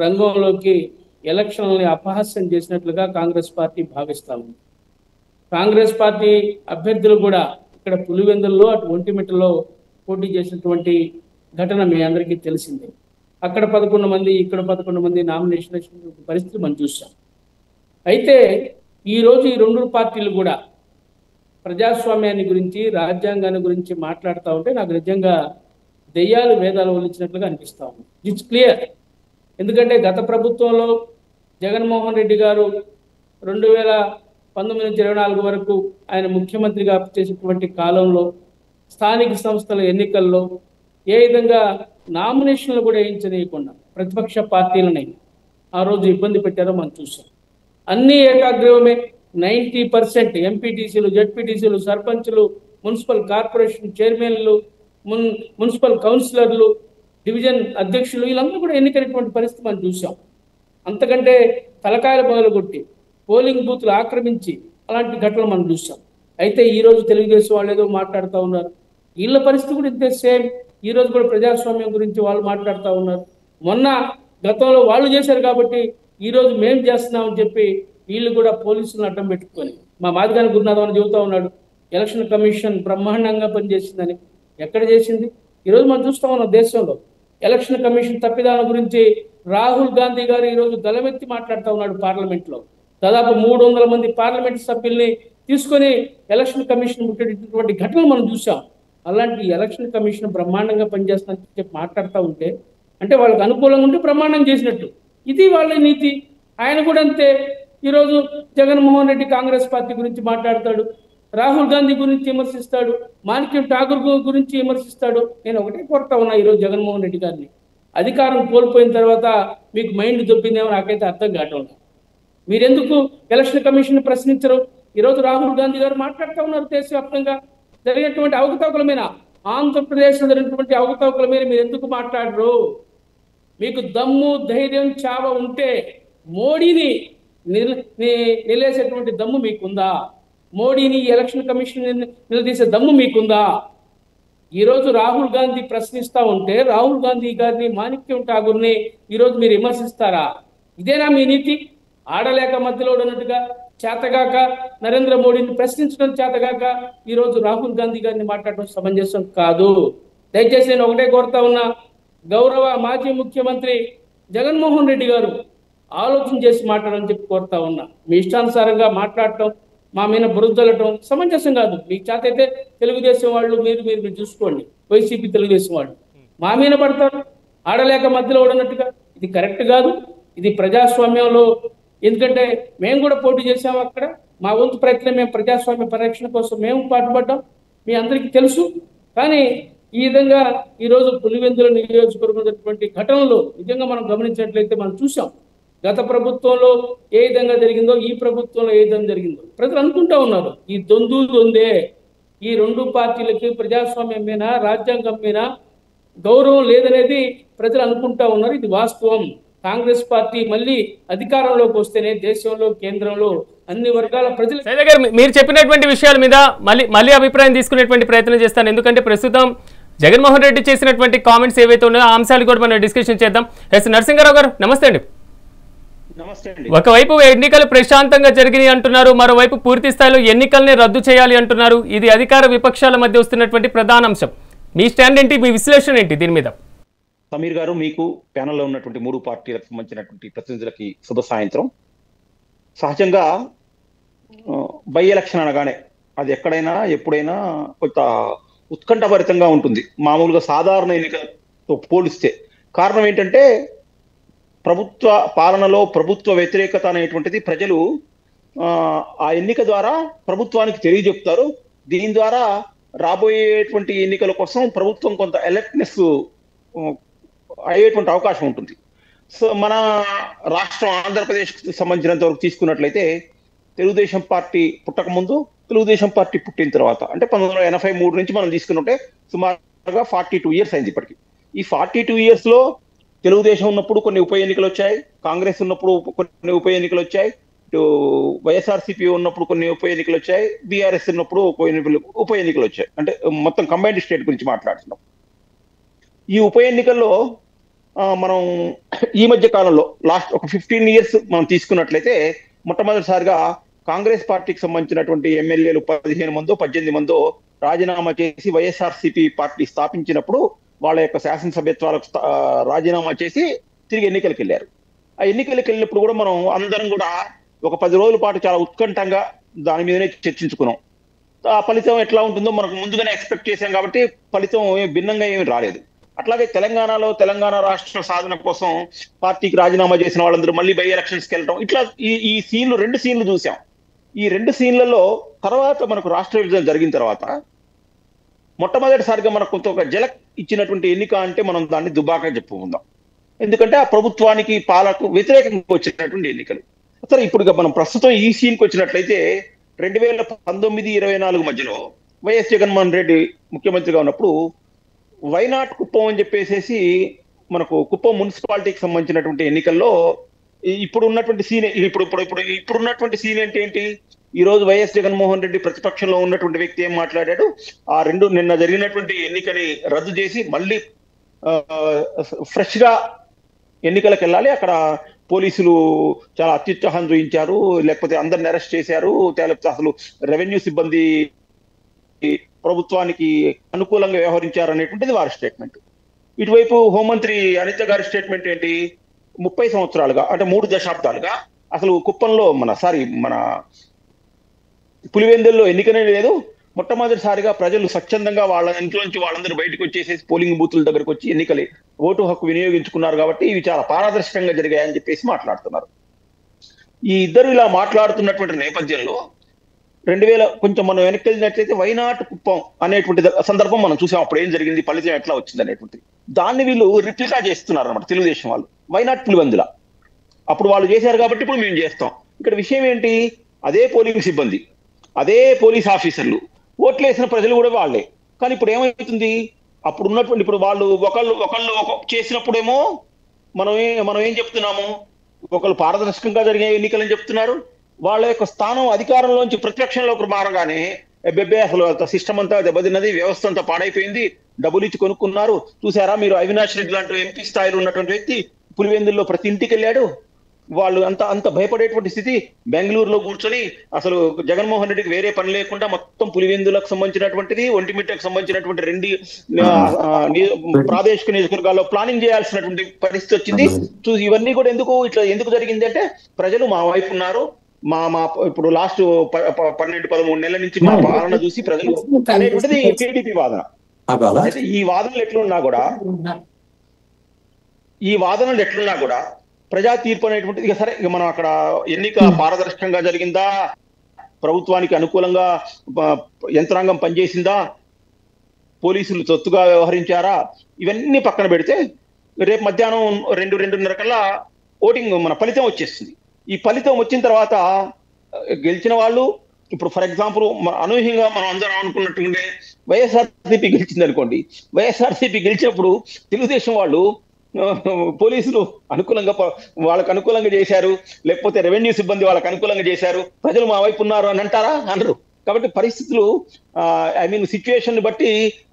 రంగంలోకి ఎలక్షన్లని అపహాస్యం చేసినట్లుగా కాంగ్రెస్ పార్టీ భావిస్తాము. కాంగ్రెస్ పార్టీ అభ్యర్థులు కూడా ఇక్కడ పులివెందుల్లో, అటు ఒంటిమిట్టలో పోటీ చేసినటువంటి ఘటన మీ అందరికీ తెలిసిందే. అక్కడ 11 మంది, ఇక్కడ 11 మంది నామినేషన్ పరిస్థితి మనం చూసాం. అయితే ఈరోజు ఈ 2 పార్టీలు కూడా ప్రజాస్వామ్యాన్ని గురించి, రాజ్యాంగాన్ని గురించి మాట్లాడుతూ ఉంటే నాకు నిజంగా దెయ్యాలు వేదాలు వల్లించినట్లుగా అనిపిస్తూ ఉంది. It's clear. ఎందుకంటే గత ప్రభుత్వంలో జగన్మోహన్ రెడ్డి గారు 2019 నుంచి 24 వరకు ఆయన ముఖ్యమంత్రిగా చేసినటువంటి కాలంలో స్థానిక సంస్థల ఎన్నికల్లో ఏ విధంగా నామినేషన్లు కూడా వేయించనీయకుండా ప్రతిపక్ష పార్టీలని ఆ రోజు ఇబ్బంది పెట్టారో మనం చూసాం. అన్నీ ఏకాగ్రీవమే. 90% ఎంపీటీసీలు, జెడ్పీటీసీలు, సర్పంచులు, మున్సిపల్ కార్పొరేషన్ చైర్మన్లు, మున్సిపల్ కౌన్సిలర్లు డివిజన్ అధ్యక్షులు వీళ్ళందరూ కూడా ఎన్నికైనటువంటి పరిస్థితి మనం చూసాం. అంతకంటే తలకాయలు పగలగొట్టి పోలింగ్ బూత్లు ఆక్రమించి అలాంటి ఘటనలు మనం చూసాం. అయితే ఈరోజు తెలుగుదేశం వాళ్ళు ఏదో మాట్లాడుతూ ఉన్నారు, వీళ్ళ పరిస్థితి కూడా ఇంతే సేమ్. ఈరోజు కూడా ప్రజాస్వామ్యం గురించి వాళ్ళు మాట్లాడుతూ ఉన్నారు. మొన్న గతంలో వాళ్ళు చేశారు కాబట్టి ఈరోజు మేము చేస్తున్నామని చెప్పి వీళ్ళు కూడా పోలీసులను అడ్డం పెట్టుకొని మా మాదిగాని గురునాథం అని చెబుతూ ఉన్నాడు ఎలక్షన్ కమిషన్ బ్రహ్మాండంగా పనిచేసిందని. ఎక్కడ చేసింది? ఈరోజు మనం చూస్తూ ఉన్నాం దేశంలో ఎలక్షన్ కమిషన్ తప్పిదాల గురించి రాహుల్ గాంధీ గారు ఈరోజు గలమెత్తి మాట్లాడుతూ ఉన్నాడు పార్లమెంట్లో. దాదాపు 300 మంది పార్లమెంట్ సభ్యుల్ని తీసుకొని ఎలక్షన్ కమిషన్ ముట్టేటటువంటి ఘటనలు మనం చూసాం. అలాంటి ఎలక్షన్ కమిషన్ బ్రహ్మాండంగా పనిచేస్తుందని చెప్పి మాట్లాడుతూ ఉంటే అంటే వాళ్ళకి అనుకూలంగా ఉంటే బ్రహ్మాండం చేసినట్టు. ఇది వాళ్ళ నీతి. ఆయన కూడా అంతే. ఈరోజు జగన్మోహన్ రెడ్డి కాంగ్రెస్ పార్టీ గురించి మాట్లాడతాడు, రాహుల్ గాంధీ గురించి విమర్శిస్తాడు, మాణిక్యం ఠాకూర్ గురించి విమర్శిస్తాడు. నేను ఒకటే కోరుతా ఉన్నా ఈరోజు జగన్మోహన్ రెడ్డి గారిని, అధికారం కోల్పోయిన తర్వాత మీకు మైండ్ దొబ్బిందేమో నాకైతే అర్థం కావటం. మీరెందుకు ఎలక్షన్ కమిషన్ ప్రశ్నించరు? ఈరోజు రాహుల్ గాంధీ గారు మాట్లాడుతూ ఉన్నారు దేశవ్యాప్తంగా జరిగినటువంటి అవకతవకల మీద, ఆంధ్రప్రదేశ్లో జరిగినటువంటి అవకతవకల మీద మీరు ఎందుకు మాట్లాడరు? మీకు దమ్ము ధైర్యం చావ ఉంటే మోడీని నిలేసేటువంటి దమ్ము మీకుందా? మోడీని ఎలక్షన్ కమిషన్ నిలదీసే దమ్ము మీకుందా? ఈరోజు రాహుల్ గాంధీ ప్రశ్నిస్తూ ఉంటే రాహుల్ గాంధీ గారిని, మాణిక్యం ఠాగూర్ని ఈరోజు మీరు విమర్శిస్తారా? ఇదేనా మీ నీతి? ఆడలేక మధ్యలో ఉన్నట్టుగా చేతగాక నరేంద్ర మోడీని ప్రశ్నించడం చేతగాక ఈరోజు రాహుల్ గాంధీ గారిని మాట్లాడడం సమంజసం కాదు. దయచేసి నేను ఒకటే కోరుతా ఉన్నా, గౌరవ మాజీ ముఖ్యమంత్రి జగన్మోహన్ రెడ్డి గారు ఆలోచన చేసి మాట్లాడని చెప్పి కోరుతా ఉన్నా. మీ ఇష్టానుసారంగా మాట్లాడటం, మా మీద బురదలటం సమంజసం కాదు. మీకు చేత అయితే తెలుగుదేశం వాళ్ళు మీరు చూసుకోండి, వైసీపీ తెలుగుదేశం వాళ్ళు మా మీద పడతారు ఆడలేక మధ్యలో ఉన్నట్టుగా. ఇది కరెక్ట్ కాదు. ఇది ప్రజాస్వామ్యంలో, ఎందుకంటే మేము కూడా పోటీ చేసాము అక్కడ. మా వంతు ప్రయత్నం మేము ప్రజాస్వామ్య పరిరక్షణ కోసం మేము పాటుపడ్డాం, మీ అందరికీ తెలుసు. కానీ ఈ విధంగా ఈరోజు పులివెందుల నియోజకవర్గమైనటువంటి ఘటనలు నిజంగా మనం గమనించినట్లయితే మనం చూసాం. గత ప్రభుత్వంలో ఏ విధంగా జరిగిందో, ఈ ప్రభుత్వంలో ఏ విధంగా జరిగిందో ప్రజలు అనుకుంటా ఉన్నారు. ఈ దొందే ఈ రెండు పార్టీలకి ప్రజాస్వామ్యం మీద, రాజ్యాంగం మీద గౌరవం లేదనేది ప్రజలు అనుకుంటా ఉన్నారు. ఇది వాస్తవం. కాంగ్రెస్ పార్టీ మళ్ళీ అధికారంలోకి వస్తేనే దేశంలో, కేంద్రంలో అన్ని వర్గాల ప్రజలు. సైదా గారు, మీరు చెప్పినటువంటి విషయాల మీద మళ్ళీ అభిప్రాయం తీసుకునేటువంటి ప్రయత్నం చేస్తాను. ఎందుకంటే ప్రస్తుతం జగన్మోహన్ రెడ్డి చేసినటువంటి కామెంట్స్ ఏవైతే ఉన్నాయో ఆ అంశాలు కూడా మనం డిస్కషన్ చేద్దాం. ఎస్ నరసింహారావు గారు, నమస్తే అండి. ఒకవైపు ఎన్నికలు ప్రశాంతంగా జరిగినాయి అంటున్నారు, మరోవైపు పూర్తి స్థాయిలో ఎన్నికల్ని రద్దు చేయాలి అంటున్నారు. ఇది అధికార విపక్షాల మధ్య వస్తున్నటువంటి ప్రధాన అంశం. మీ స్టాండ్ ఏంటి, మీ విశ్లేషణ ఏంటి దీని మీద? సమీర్ గారు, మీకు ప్యానల్లో ఉన్నటువంటి 3 పార్టీలకు సంబంధించినటువంటి ప్రతినిధులకి శుభ సాయంత్రం. సహజంగా బై ఎలక్షన్ అనగానే అది ఎక్కడైనా ఎప్పుడైనా కొంత ఉత్కంఠభరితంగా ఉంటుంది, మామూలుగా సాధారణ ఎన్నికలతో పోలిస్తే. కారణం ఏంటంటే ప్రభుత్వ పాలనలో ప్రభుత్వ వ్యతిరేకత అనేటువంటిది ప్రజలు ఆ ఎన్నిక ద్వారా ప్రభుత్వానికి తెలియజెప్తారు. దీని ద్వారా రాబోయేటువంటి ఎన్నికల కోసం ప్రభుత్వం కొంత అలర్ట్నెస్ అయ్యేటువంటి అవకాశం ఉంటుంది. సో మన రాష్ట్రం ఆంధ్రప్రదేశ్కి సంబంధించినంత వరకు తీసుకున్నట్లయితే తెలుగుదేశం పార్టీ పుట్టక ముందు, తెలుగుదేశం పార్టీ పుట్టిన తర్వాత, అంటే 1983 నుంచి మనం తీసుకున్నట్టే సుమారుగా 42 ఇయర్స్ అయింది ఇప్పటికి. ఈ 42 ఇయర్స్ లో తెలుగుదేశం ఉన్నప్పుడు కొన్ని ఉప ఎన్నికలు వచ్చాయి, కాంగ్రెస్ ఉన్నప్పుడు కొన్ని ఉప ఎన్నికలు వచ్చాయి, ఇటు వైఎస్ఆర్సీపీ ఉన్నప్పుడు కొన్ని ఉప ఎన్నికలు వచ్చాయి, బీఆర్ఎస్ ఉన్నప్పుడు ఉప ఎన్నికలు వచ్చాయి. అంటే మొత్తం కంబైన్డ్ స్టేట్ గురించి మాట్లాడుతున్నాం. ఈ ఉప ఎన్నికల్లో మనం ఈ మధ్య కాలంలో లాస్ట్ ఒక 15 ఇయర్స్ మనం తీసుకున్నట్లయితే మొట్టమొదటిసారిగా కాంగ్రెస్ పార్టీకి సంబంధించినటువంటి ఎమ్మెల్యేలు 15 మందో 18 మందో రాజీనామా చేసి వైఎస్ఆర్సీపీ పార్టీ స్థాపించినప్పుడు వాళ్ళ యొక్క శాసనసభ్యత్వాలకు రాజీనామా చేసి తిరిగి ఎన్నికలకు వెళ్ళారు. ఆ ఎన్నికలకు వెళ్ళినప్పుడు కూడా మనం అందరం కూడా ఒక 10 రోజుల పాటు చాలా ఉత్కంఠంగా దాని మీదనే చర్చించుకున్నాం. ఆ ఫలితం ఎట్లా ఉంటుందో మనకు ముందుగానే ఎక్స్పెక్ట్ చేశాం కాబట్టి ఫలితం భిన్నంగా ఏమీ రాలేదు. అట్లాగే తెలంగాణలో తెలంగాణ రాష్ట్ర సాధన కోసం పార్టీకి రాజీనామా చేసిన వాళ్ళందరూ మళ్ళీ బై ఎలక్షన్స్కి వెళ్ళడం, ఇట్లా ఈ సీన్లు 2 సీన్లు చూసాం. ఈ 2 సీన్లలో తర్వాత మనకు రాష్ట్ర విభజన జరిగిన తర్వాత మొట్టమొదటిసారిగా మనకు కొంత ఒక జలక్ ఇచ్చినటువంటి ఎన్నిక అంటే మనం దాన్ని దుబాకా చెప్పుకుందాం. ఎందుకంటే ఆ ప్రభుత్వానికి పాలకు వ్యతిరేకంగా వచ్చినటువంటి ఎన్నికలు. సరే, ఇప్పుడు మనం ప్రస్తుతం ఈ సీన్కి వచ్చినట్లయితే 2019-24 మధ్యలో వైఎస్ జగన్మోహన్ రెడ్డి ముఖ్యమంత్రిగా ఉన్నప్పుడు వైనాట్ కుప్పం అని చెప్పేసి మనకు కుప్పం మున్సిపాలిటీకి సంబంధించినటువంటి ఎన్నికల్లో ఇప్పుడు ఉన్నటువంటి సీన్ ఇప్పుడు ఉన్నటువంటి సీన్ ఏంటి? ఈ రోజు వైఎస్ జగన్మోహన్ రెడ్డి ప్రతిపక్షంలో ఉన్నటువంటి వ్యక్తి ఏం మాట్లాడాడు? నిన్న జరిగినటువంటి ఎన్నికని రద్దు చేసి మళ్ళీ ఫ్రెష్ గా ఎన్నికలకు వెళ్ళాలి, అక్కడ పోలీసులు చాలా అత్యుత్సాహం చూపించారు, లేకపోతే అందరిని అరెస్ట్ చేశారు, లేకపోతే అసలు రెవెన్యూ సిబ్బంది ప్రభుత్వానికి అనుకూలంగా వ్యవహరించారు అనేటువంటిది వారి స్టేట్మెంట్. ఇటువైపు హోంమంత్రి అనిత గారి స్టేట్మెంట్ ఏంటి? 30 సంవత్సరాలుగా అంటే 3 దశాబ్దాలుగా అసలు కుప్పంలో మన పులివెందుల్లో ఎన్నికనే లేదు. మొట్టమొదటిసారిగా ప్రజలు స్వచ్ఛందంగా వాళ్ళ ఇంట్లో నుంచి వాళ్ళందరూ బయటకు వచ్చేసేసి పోలింగ్ బూతుల దగ్గరకు వచ్చి ఎన్నికలే ఓటు హక్కు వినియోగించుకున్నారు కాబట్టి ఇవి చాలా పారదర్శకంగా జరిగాయని చెప్పేసి మాట్లాడుతున్నారు. ఈ ఇద్దరు ఇలా మాట్లాడుతున్నటువంటి నేపథ్యంలో 2000 కొంచెం మనం వెనక్కి వెళ్ళినట్లయితే వైనాట్ కుప్పం అనేటువంటి సందర్భం మనం చూసాం. అప్పుడు ఏం జరిగింది, ఫలితం ఎట్లా వచ్చింది అనేటువంటిది. దాన్ని వీళ్ళు రిప్లికా చేస్తున్నారు అన్నమాట తెలుగుదేశం వాళ్ళు. వైనాట్ పులివెందుల అప్పుడు వాళ్ళు చేశారు కాబట్టి ఇప్పుడు మేము చేస్తాం. ఇక్కడ విషయం ఏంటి? అదే పోలింగ్ సిబ్బంది, అదే పోలీస్ ఆఫీసర్లు, ఓట్లు వేసిన ప్రజలు కూడా వాళ్ళే. కానీ ఇప్పుడు ఏమవుతుంది? అప్పుడు ఉన్నటువంటి ఇప్పుడు వాళ్ళు ఒకళ్ళు చేసినప్పుడేమో మనం ఏం చెప్తున్నాము? ఒకళ్ళు పారదర్శకంగా జరిగే ఎన్నికలని చెప్తున్నారు. వాళ్ళ యొక్క స్థానం అధికారంలోంచి ప్రతిపక్షంలోకి మారగానే బెబ్బే అసలు సిస్టమ్ అంతా దెబ్బతిన్నది, వ్యవస్థ అంతా పాడైపోయింది, డబ్బులు ఇచ్చి కొనుక్కున్నారు. చూసారా మీరు, అవినాష్ రెడ్డి లాంటి ఎంపీ స్థాయిలో ఉన్నటువంటి వ్యక్తి పులివెందుల్లో ప్రతి ఇంటికి వెళ్ళాడు. వాళ్ళు అంత భయపడేటువంటి స్థితి. బెంగళూరులో కూర్చొని అసలు జగన్మోహన్ రెడ్డికి వేరే పని లేకుండా మొత్తం పులివెందులకు సంబంధించినటువంటిది, ఒంటిమిట్టకు సంబంధించినటువంటి 2 ప్రాదేశిక నియోజకవర్గాల్లో ప్లానింగ్ చేయాల్సినటువంటి పరిస్థితి వచ్చింది. ఇవన్నీ కూడా ఎందుకు జరిగింది అంటే ప్రజలు మా వైపు ఉన్నారు, మా ఇప్పుడు లాస్ట్ 12-13 నెలల నుంచి మా పాలన చూసి ప్రజలు అనేటువంటిది టీడీపీ వాదన. అయితే ఈ వాదనలు ఎట్లున్నా కూడా ప్రజా తీర్పు అనేటువంటిది ఇక సరే, ఇక మనం అక్కడ ఎన్నిక పారదర్శకంగా జరిగిందా, ప్రభుత్వానికి అనుకూలంగా యంత్రాంగం పనిచేసిందా, పోలీసులు తొత్తుగా వ్యవహరించారా, ఇవన్నీ పక్కన పెడితే రేపు మధ్యాహ్నం 2-2:30 కల్లా ఓటింగ్ ఫలితం వచ్చేస్తుంది. ఈ ఫలితం వచ్చిన తర్వాత గెలిచిన వాళ్ళు ఇప్పుడు ఫర్ ఎగ్జాంపుల్ అనూహ్యంగా మనం అందరం అనుకున్నట్టుండే వైఎస్ఆర్సీపీ గెలిచింది అనుకోండి. వైఎస్ఆర్సీపీ గెలిచినప్పుడు తెలుగుదేశం వాళ్ళు పోలీసులు వాళ్ళకు అనుకూలంగా చేశారు, లేకపోతే రెవెన్యూ సిబ్బంది వాళ్ళకు అనుకూలంగా చేశారు, ప్రజలు మా వైపు ఉన్నారు అని అంటారా? అనరు. కాబట్టి పరిస్థితులు సిచ్యువేషన్ బట్టి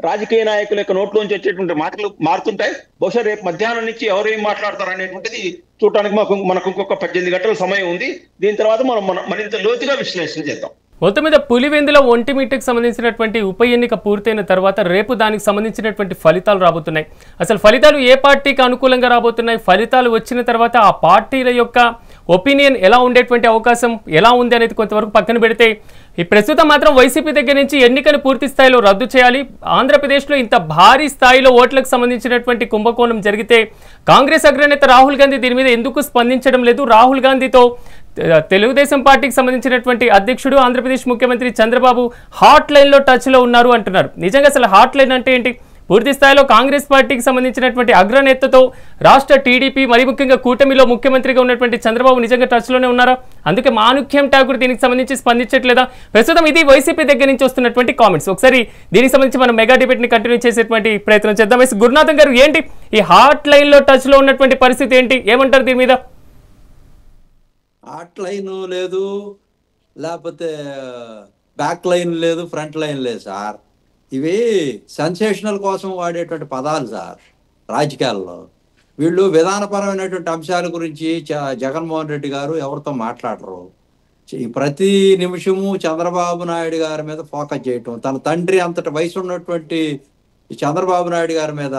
రాజకీయ నాయకుల యొక్క నోట్లోంచి వచ్చేటువంటి మాటలు మారుతుంటాయి. బహుశా రేపు మధ్యాహ్నం నుంచి ఎవరు ఏం మాట్లాడతారు అనేటువంటిది చూడటానికి మనకు ఇంకొక 18 గంటల సమయం ఉంది. దీని తర్వాత మనం మరింత లోతుగా విశ్లేషణ చేద్దాం. మొత్తం మీద పులివెందుల ఒంటిమిట్టకు సంబంధించినటువంటి ఉప ఎన్నిక పూర్తయిన తర్వాత రేపు దానికి సంబంధించినటువంటి ఫలితాలు రాబోతున్నాయి. అసలు ఫలితాలు ఏ పార్టీకి అనుకూలంగా రాబోతున్నాయి, ఫలితాలు వచ్చిన తర్వాత ఆ పార్టీల యొక్క ఒపీనియన్ ఎలా ఉండేటువంటి అవకాశం ఎలా ఉంది అనేది కొంతవరకు పక్కన పెడితే, ఈ ప్రస్తుతం మాత్రం వైసీపీ దగ్గర నుంచి ఎన్నికను పూర్తి స్థాయిలో రద్దు చేయాలి, ఆంధ్రప్రదేశ్లో ఇంత భారీ స్థాయిలో ఓట్లకు సంబంధించినటువంటి కుంభకోణం జరిగితే కాంగ్రెస్ అగ్రనేత రాహుల్ గాంధీ దీని మీద ఎందుకు స్పందించడం లేదు, రాహుల్ గాంధీతో తెలుగుదేశం పార్టీకి సంబంధించినటువంటి అధ్యక్షుడు ఆంధ్రప్రదేశ్ ముఖ్యమంత్రి చంద్రబాబు హాట్ లైన్లో టచ్లో ఉన్నారు అంటున్నారు. నిజంగా అసలు హాట్ లైన్ అంటే ఏంటి? పూర్తి స్థాయిలో కాంగ్రెస్ పార్టీకి సంబంధించినటువంటి అగ్రనేతతో రాష్ట్ర టీడీపీ మరి ముఖ్యంగా కూటమిలో ముఖ్యమంత్రిగా ఉన్నటువంటి చంద్రబాబు నిజంగా టచ్లోనే ఉన్నారా? అందుకే మాణిక్యం ఠాకూర్ దీనికి సంబంధించి స్పందించట్లేదా? ప్రస్తుతం ఇది వైసీపీ దగ్గర నుంచి వస్తున్నటువంటి కామెంట్స్. ఒకసారి దీనికి సంబంధించి మనం మెగా డిబేట్ ని కంటిన్యూ చేసేటువంటి ప్రయత్నం చేద్దాం. గురునాథం గారు, ఏంటి ఈ హాట్ లైన్లో టచ్లో ఉన్నటువంటి పరిస్థితి ఏంటి, ఏమంటారు దీని మీద? హాట్ లైన్ లేదు, లేకపోతే బ్యాక్ లైన్ లేదు, ఫ్రంట్ లైన్ లేదు సార్. ఇవి సెన్సేషనల్ కోసం వాడేటువంటి పదాలు సార్ రాజకీయాల్లో. వీళ్ళు విధానపరమైనటువంటి అంశాల గురించి జగన్మోహన్ రెడ్డి గారు ఎవరితో మాట్లాడరు. ప్రతి నిమిషము చంద్రబాబు నాయుడు గారి మీద ఫోకస్ చేయటం, తన తండ్రి అంతటి వయసు ఉన్నటువంటి చంద్రబాబు నాయుడు గారి మీద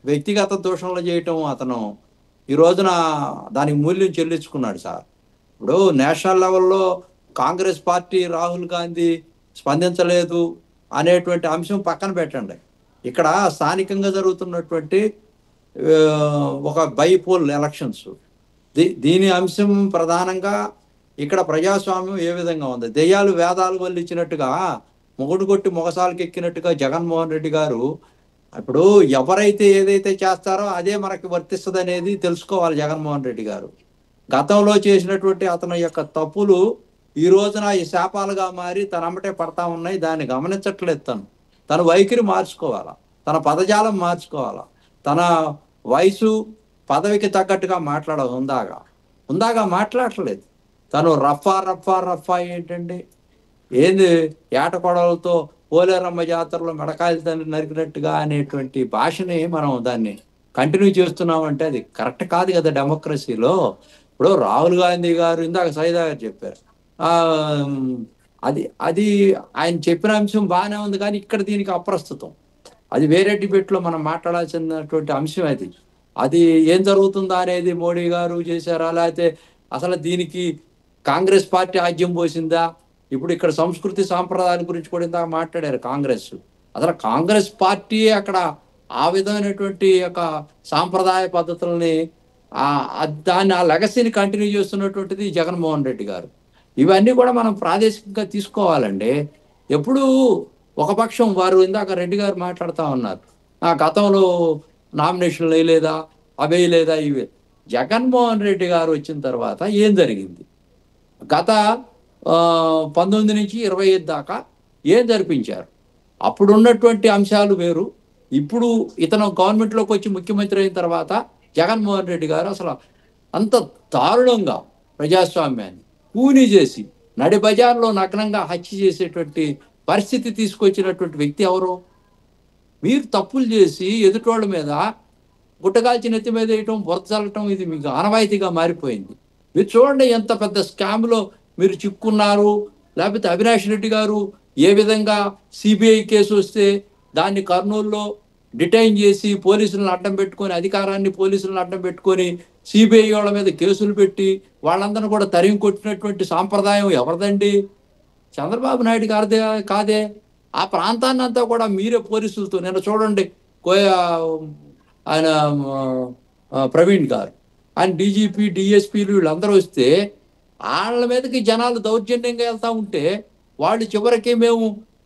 వ్యక్తిగత దూషణలు చేయటం అతను ఈ రోజున దానికి మూల్యం చెల్లించుకున్నాడు సార్. ఇప్పుడు నేషనల్ లెవెల్లో కాంగ్రెస్ పార్టీ రాహుల్ గాంధీ స్పందించలేదు అనేటువంటి అంశం పక్కన పెట్టండి. ఇక్కడ స్థానికంగా జరుగుతున్నటువంటి ఒక బైపోల్ ఎలక్షన్స్, దీని అంశం ప్రధానంగా ఇక్కడ ప్రజాస్వామ్యం ఏ విధంగా ఉంది. దెయ్యాలు వేదాలు వల్లించినట్టుగా మొగుడు కొట్టి మొగసాలకు ఎక్కినట్టుగా జగన్మోహన్ రెడ్డి గారు ఇప్పుడు ఎవరైతే ఏదైతే చేస్తారో అదే మనకి వర్తిస్తుంది అనేది తెలుసుకోవాలి. జగన్మోహన్ రెడ్డి గారు గతంలో చేసినటువంటి అతని యొక్క తప్పులు ఈ రోజున ఈ శాపాలుగా మారి తన అమ్మటే పడతా ఉన్నాయి. దాన్ని గమనించట్లేదు. తన వైఖరి మార్చుకోవాలా, తన పదజాలం మార్చుకోవాలా, తన వయసు పదవికి తగ్గట్టుగా మాట్లాడదు. ఉందాగా మాట్లాడలేదు. తను రఫా ఏంటండి, ఏంది ఏటకొడలతో పోలేరమ్మ జాతరలో మెడకాయలు నరికినట్టుగా అనేటువంటి భాషని మనం దాన్ని కంటిన్యూ చేస్తున్నామంటే అది కరెక్ట్ కాదు కదా డెమోక్రసీలో. ఇప్పుడు రాహుల్ గాంధీ గారు ఇందాక సైదా గారు చెప్పారు, అది ఆయన చెప్పిన అంశం బాగానే ఉంది, కానీ ఇక్కడ దీనికి అప్రస్తుతం. అది వేరే డిబేట్లో మనం మాట్లాడాల్సినటువంటి అంశం. అది ఏం జరుగుతుందా అనేది మోడీ గారు చేశారా, లేకపోతే అసలు దీనికి కాంగ్రెస్ పార్టీ ఆజ్యం పోసిందా? ఇప్పుడు ఇక్కడ సంస్కృతి సాంప్రదాయాల గురించి కూడా ఇందాక మాట్లాడారు కాంగ్రెస్. అసలు కాంగ్రెస్ పార్టీ అక్కడ ఆ విధమైనటువంటి యొక్క సాంప్రదాయ పద్ధతుల్ని దాన్ని ఆ లెగసీని కంటిన్యూ చేస్తున్నటువంటిది జగన్మోహన్ రెడ్డి గారు. ఇవన్నీ కూడా మనం ప్రాదేశికంగా తీసుకోవాలండి. ఎప్పుడు ఒక పక్షం వారు ఇందాక రెడ్డి గారు మాట్లాడుతూ ఉన్నారు, గతంలో నామినేషన్లు వేయలేదా, అవేయలేదా, ఇవే. జగన్మోహన్ రెడ్డి గారు వచ్చిన తర్వాత ఏం జరిగింది? గత 19 నుంచి 25 దాకా ఏం జరిపించారు? అప్పుడు ఉన్నటువంటి అంశాలు వేరు. ఇప్పుడు ఇతను గవర్నమెంట్లోకి వచ్చి ముఖ్యమంత్రి అయిన తర్వాత జగన్మోహన్ రెడ్డి గారు అసలు అంత దారుణంగా ప్రజాస్వామ్యాన్ని కూని చేసి నడి బజార్లో నగ్నంగా హత్య చేసేటువంటి పరిస్థితి తీసుకొచ్చినటువంటి వ్యక్తి ఎవరు? మీరు తప్పులు చేసి ఎదుటోళ్ళ మీద గుట్టగాల్చి నెత్తి మీద వేయటం, బురద చల్లటం, ఇది మీకు ఆనవాయితీగా మారిపోయింది. మీరు చూడండి ఎంత పెద్ద స్కామ్లో మీరు చిక్కున్నారు. లేకపోతే అవినాష్ రెడ్డి గారు ఏ విధంగా సిబిఐ కేసు వస్తే దాన్ని కర్నూలులో డిటైన్ చేసి పోలీసులను అడ్డం పెట్టుకొని, అధికారాన్ని పోలీసులను అడ్డం పెట్టుకొని సిబిఐ వాళ్ళ మీద కేసులు పెట్టి వాళ్ళందరినీ కూడా తరిమి కొట్టినటువంటి సాంప్రదాయం ఎవరిదండి? చంద్రబాబు నాయుడు గారిదే కాదే. ఆ ప్రాంతాన్ని అంతా కూడా మీరే పోలీసులతో, నిన్న చూడండి ఆయన ప్రవీణ్ గారు, ఆయన డీజీపీ డిఎస్పీలు వీళ్ళందరూ వస్తే వాళ్ళ మీదకి జనాలు దౌర్జన్యంగా వెళ్తూ ఉంటే వాళ్ళు చివరికి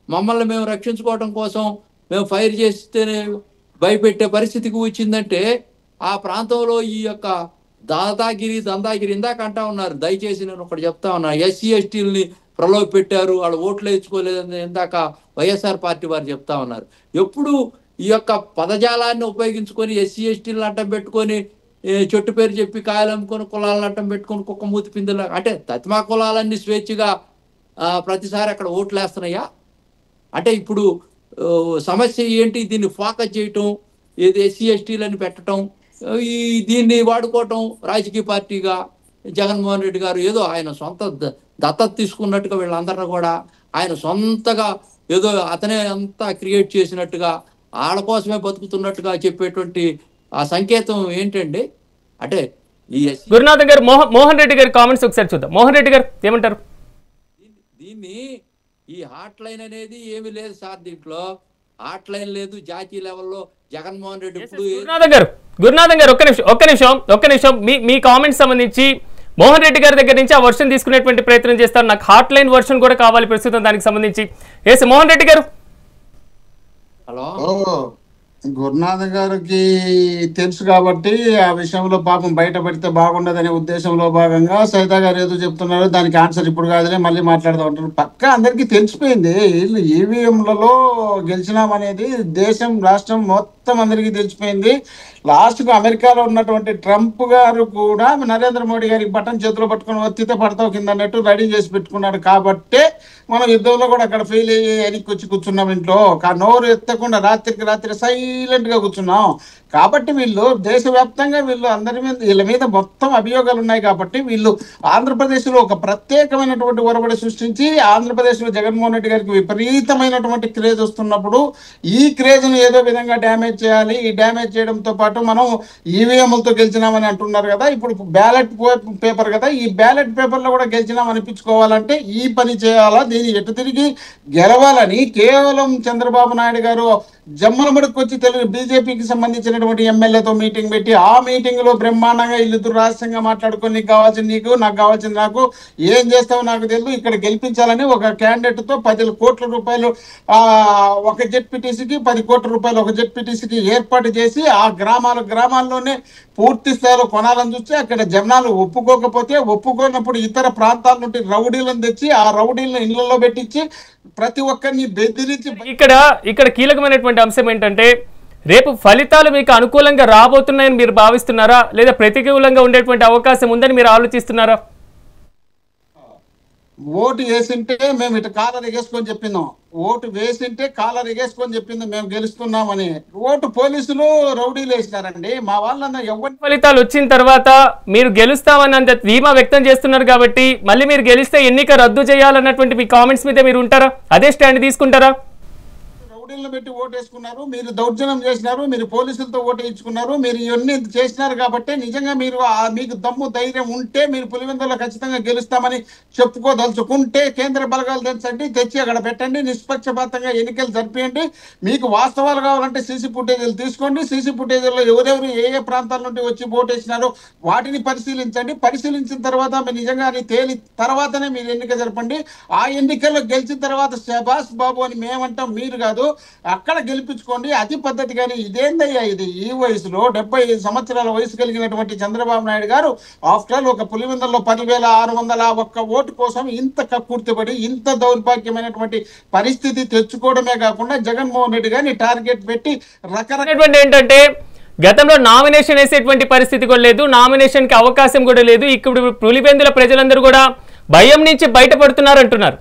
మమ్మల్ని మేము రక్షించుకోవడం కోసం మేము ఫైర్ చేస్తేనే భయపెట్టే పరిస్థితికి వచ్చిందంటే ఆ ప్రాంతంలో ఈ యొక్క దందాగిరి ఇందాక అంటా ఉన్నారు. దయచేసి నేను ఒకటి చెప్తా ఉన్నా, ఎస్సీ ఎస్టీలని ప్రలోభ పెట్టారు, వాళ్ళు ఓట్లు వేయించుకోలేదని ఇందాక వైఎస్ఆర్ పార్టీ వారు చెప్తా ఉన్నారు. ఎప్పుడు ఈ యొక్క పదజాలాన్ని ఉపయోగించుకొని ఎస్సీ ఎస్టీలను అడ్డం పెట్టుకొని చెట్టు పేరు చెప్పి కాయలు అమ్ముకొని కులాలను అడ్డం పెట్టుకొని కుక్క మూతి పిందులు, అంటే తత్మా కులాలన్నీ స్వేచ్ఛగా ప్రతిసారి అక్కడ ఓట్లు వేస్తున్నాయా? అంటే ఇప్పుడు సమస్య ఏంటి? దీన్ని ఫోకస్ చేయటం, ఏది ఎస్సీ ఎస్టీలని పెట్టడం, దీన్ని వాడుకోవటం రాజకీయ పార్టీగా. జగన్మోహన్ రెడ్డి గారు ఏదో ఆయన సొంత దత్తత తీసుకున్నట్టుగా వీళ్ళందరినీ కూడా ఆయన సొంతగా ఏదో అతనే అంతా క్రియేట్ చేసినట్టుగా, వాళ్ళ కోసమే బతుకుతున్నట్టుగా చెప్పేటువంటి ఆ సంకేతం ఏంటండి? అంటే ఈ గురునాథన్ గారు, మోహన్ రెడ్డి గారి కామెంట్స్ ఒకసారి చూద్దాం. మోహన్ రెడ్డి గారు ఏమంటారు? దీన్ని ఈ హాట్ లైన్ అనేది ఏమి లేదు సార్, దీంట్లో హాట్ లైన్ లేదు. జాతీయ లెవెల్లో జగన్మోహన్ రెడ్డి ఇప్పుడు గురునాథన్ గారు ఒక్క నిమిషం మీ కామెంట్స్ సంబంధించి మోహన్ రెడ్డి గారి దగ్గర నుంచి ఆ వర్షన్ తీసుకునేటువంటి ప్రయత్నం చేస్తారు. నాకు హాట్ లైన్ వర్షన్ కూడా కావాలి ప్రస్తుతం దానికి సంబంధించి. ఎస్ మోహన్ రెడ్డి గారు. హలో, గురునాథ్ గారికి తెలుసు కాబట్టి ఆ విషయంలో పాపం బయటపడితే బాగుండదనే ఉద్దేశంలో భాగంగా సైతా గారు ఏదో చెప్తున్నారు, దానికి ఆన్సర్ ఇప్పుడు కాదులే మళ్ళీ మాట్లాడుతూ ఉంటారు. పక్కా అందరికీ తెలిసిపోయింది, వీళ్ళు ఈవీఎంలలో గెలిచినామనేది దేశం రాష్ట్రం మొత్తం అందరికీ తెలిసిపోయింది. లాస్ట్కు అమెరికాలో ఉన్నటువంటి ట్రంప్ గారు కూడా నరేంద్ర మోడీ గారికి బటన్ చేతిలో పట్టుకుని ఒత్తితే పడతావు కింద అన్నట్టు రెడీ చేసి పెట్టుకున్నాడు. కాబట్టే మనం యుద్ధంలో కూడా అక్కడ ఫెయిల్ అయ్యి వెనక్కి వచ్చి కూర్చున్నాం ఇంట్లో. నోరు ఎత్తకుండా రాత్రికి రాత్రి సైలెంట్గా కూర్చున్నాం. కాబట్టి వీళ్ళు దేశవ్యాప్తంగా వీళ్ళ మీద మొత్తం అభియోగాలు ఉన్నాయి. కాబట్టి వీళ్ళు ఆంధ్రప్రదేశ్లో ఒక ప్రత్యేకమైనటువంటి ఒరబడి సృష్టించి ఆంధ్రప్రదేశ్లో జగన్మోహన్ రెడ్డి గారికి విపరీతమైనటువంటి క్రేజ్ వస్తున్నప్పుడు ఈ క్రేజ్ను ఏదో విధంగా డ్యామేజ్ చేయాలి. ఈ డ్యామేజ్ చేయడంతో పాటు మనం ఈవీఎంలతో గెలిచినామని అంటున్నారు కదా, ఇప్పుడు బ్యాలెట్ పేపర్ కదా, ఈ బ్యాలెట్ పేపర్లో కూడా గెలిచినాం అనిపించుకోవాలంటే ఈ పని చేయాలా? దీన్ని ఎటు తిరిగి గెలవాలని కేవలం చంద్రబాబు నాయుడు గారు జమ్మలమడుకు వచ్చి తెలుగు బీజేపీకి సంబంధించినటువంటి ఎమ్మెల్యేతో మీటింగ్ పెట్టి ఆ మీటింగ్ లో బ్రహ్మాండంగా ఇల్లుద్దరు రహస్యంగా మాట్లాడుకొని నీకు కావాల్సింది నీకు, నాకు కావాల్సింది నాకు, ఏం చేస్తావో నాకు తెలియదు, ఇక్కడ గెలిపించాలని ఒక క్యాండిడేట్ తో 10 కోట్ల రూపాయలు ఒక జెడ్పీటీసీకి 10 కోట్ల రూపాయలు ఒక జెడ్పీటీసీకి ఏర్పాటు చేసి ఆ గ్రామాల్లోనే పూర్తి స్థాయిలో కొనాలని చూస్తే అక్కడ జనాలు ఒప్పుకోనప్పుడు ఇతర ప్రాంతాల నుండి రౌడీలను తెచ్చి ఆ రౌడీలను ఇళ్లలో పెట్టించి ప్రతి ఒక్కరిని బెదిరించి ఇక్కడ కీలకమైనటువంటి అంశం ఏంటంటే రేపు ఫలితాలు మీకు అనుకూలంగా రాబోతున్నాయని మీరు భావిస్తున్నారా, లేదా ప్రతికూలంగా ఉండేటువంటి అవకాశం ఉందని మీరు ఆలోచిస్తున్నారా? ఓటు వేసింటే మేము ఇటు కాలర్ ఎగేసుకొని చెప్పిందాం, ఓటు వేసింటే కాలర్ ఎగేసుకొని చెప్పింది మేము గెలుస్తున్నామని. ఓటు పోలీసులు రౌడీలు వేసినారండి. మా వాళ్ళన్న ఎవరి ఫలితాలు వచ్చిన తర్వాత మీరు గెలుస్తామన్నంత ధీమా వ్యక్తం చేస్తున్నారు కాబట్టి మళ్ళీ మీరు గెలిస్తే ఎన్నిక రద్దు చేయాలన్నటువంటి మీ కామెంట్స్ మీద మీరు ఉంటారా, అదే స్టాండ్ తీసుకుంటారా? రౌడీలను పెట్టి ఓటు వేసుకున్నారు, మీరు దౌర్జన్యం చేసినారు, మీరు పోలీసులతో ఓటు వేయించుకున్నారు, మీరు ఇవన్నీ చేసినారు కాబట్టి నిజంగా మీరు మీకు దమ్ము ధైర్యం ఉంటే మీరు పులివెందులో ఖచ్చితంగా గెలుస్తామని చెప్పుకోదలుచుకుంటే కేంద్ర బలగాలు తెచ్చి అక్కడ పెట్టండి, నిష్పక్షపాతంగా ఎన్నికలు జరిపియండి. మీకు వాస్తవాలు కావాలంటే సీసీ ఫుటేజీలు తీసుకోండి, సీసీ ఫుటేజీల్లో ఎవరెవరు ఏ ఏ ప్రాంతాల నుండి వచ్చి ఓటు వేసినారో వాటిని పరిశీలించండి. పరిశీలించిన తర్వాత మీరు నిజంగా అది తేలి తర్వాతనే మీరు ఎన్నిక జరపండి. ఆ ఎన్నికల్లో గెలిచిన తర్వాత శబాస్ బాబు అని మేమంటాం, మీరు కాదు. అక్కడ గెలిపించుకోండి, అది పద్ధతి. కానీ ఇదేందయ్యా ఇది? ఈ వయసులో 75 సంవత్సరాల వయసు కలిగినటువంటి చంద్రబాబు నాయుడు గారు ఆఫ్టర్ ఆల్ ఒక పులివెందుల్లో 10,601 ఓటు కోసం ఇంత కక్కుర్తిపడి ఇంత దౌర్భాగ్యమైనటువంటి పరిస్థితి తెచ్చుకోవడమే కాకుండా జగన్మోహన్ రెడ్డి గారిని టార్గెట్ పెట్టి రకరకాల ఏంటంటే గతంలో నామినేషన్ వేసేటువంటి పరిస్థితి కూడా లేదు, నామినేషన్ కి అవకాశం కూడా లేదు. ఇప్పుడు పులివెందుల ప్రజలందరూ కూడా భయం నుంచి బయటపడుతున్నారు అంటున్నారు.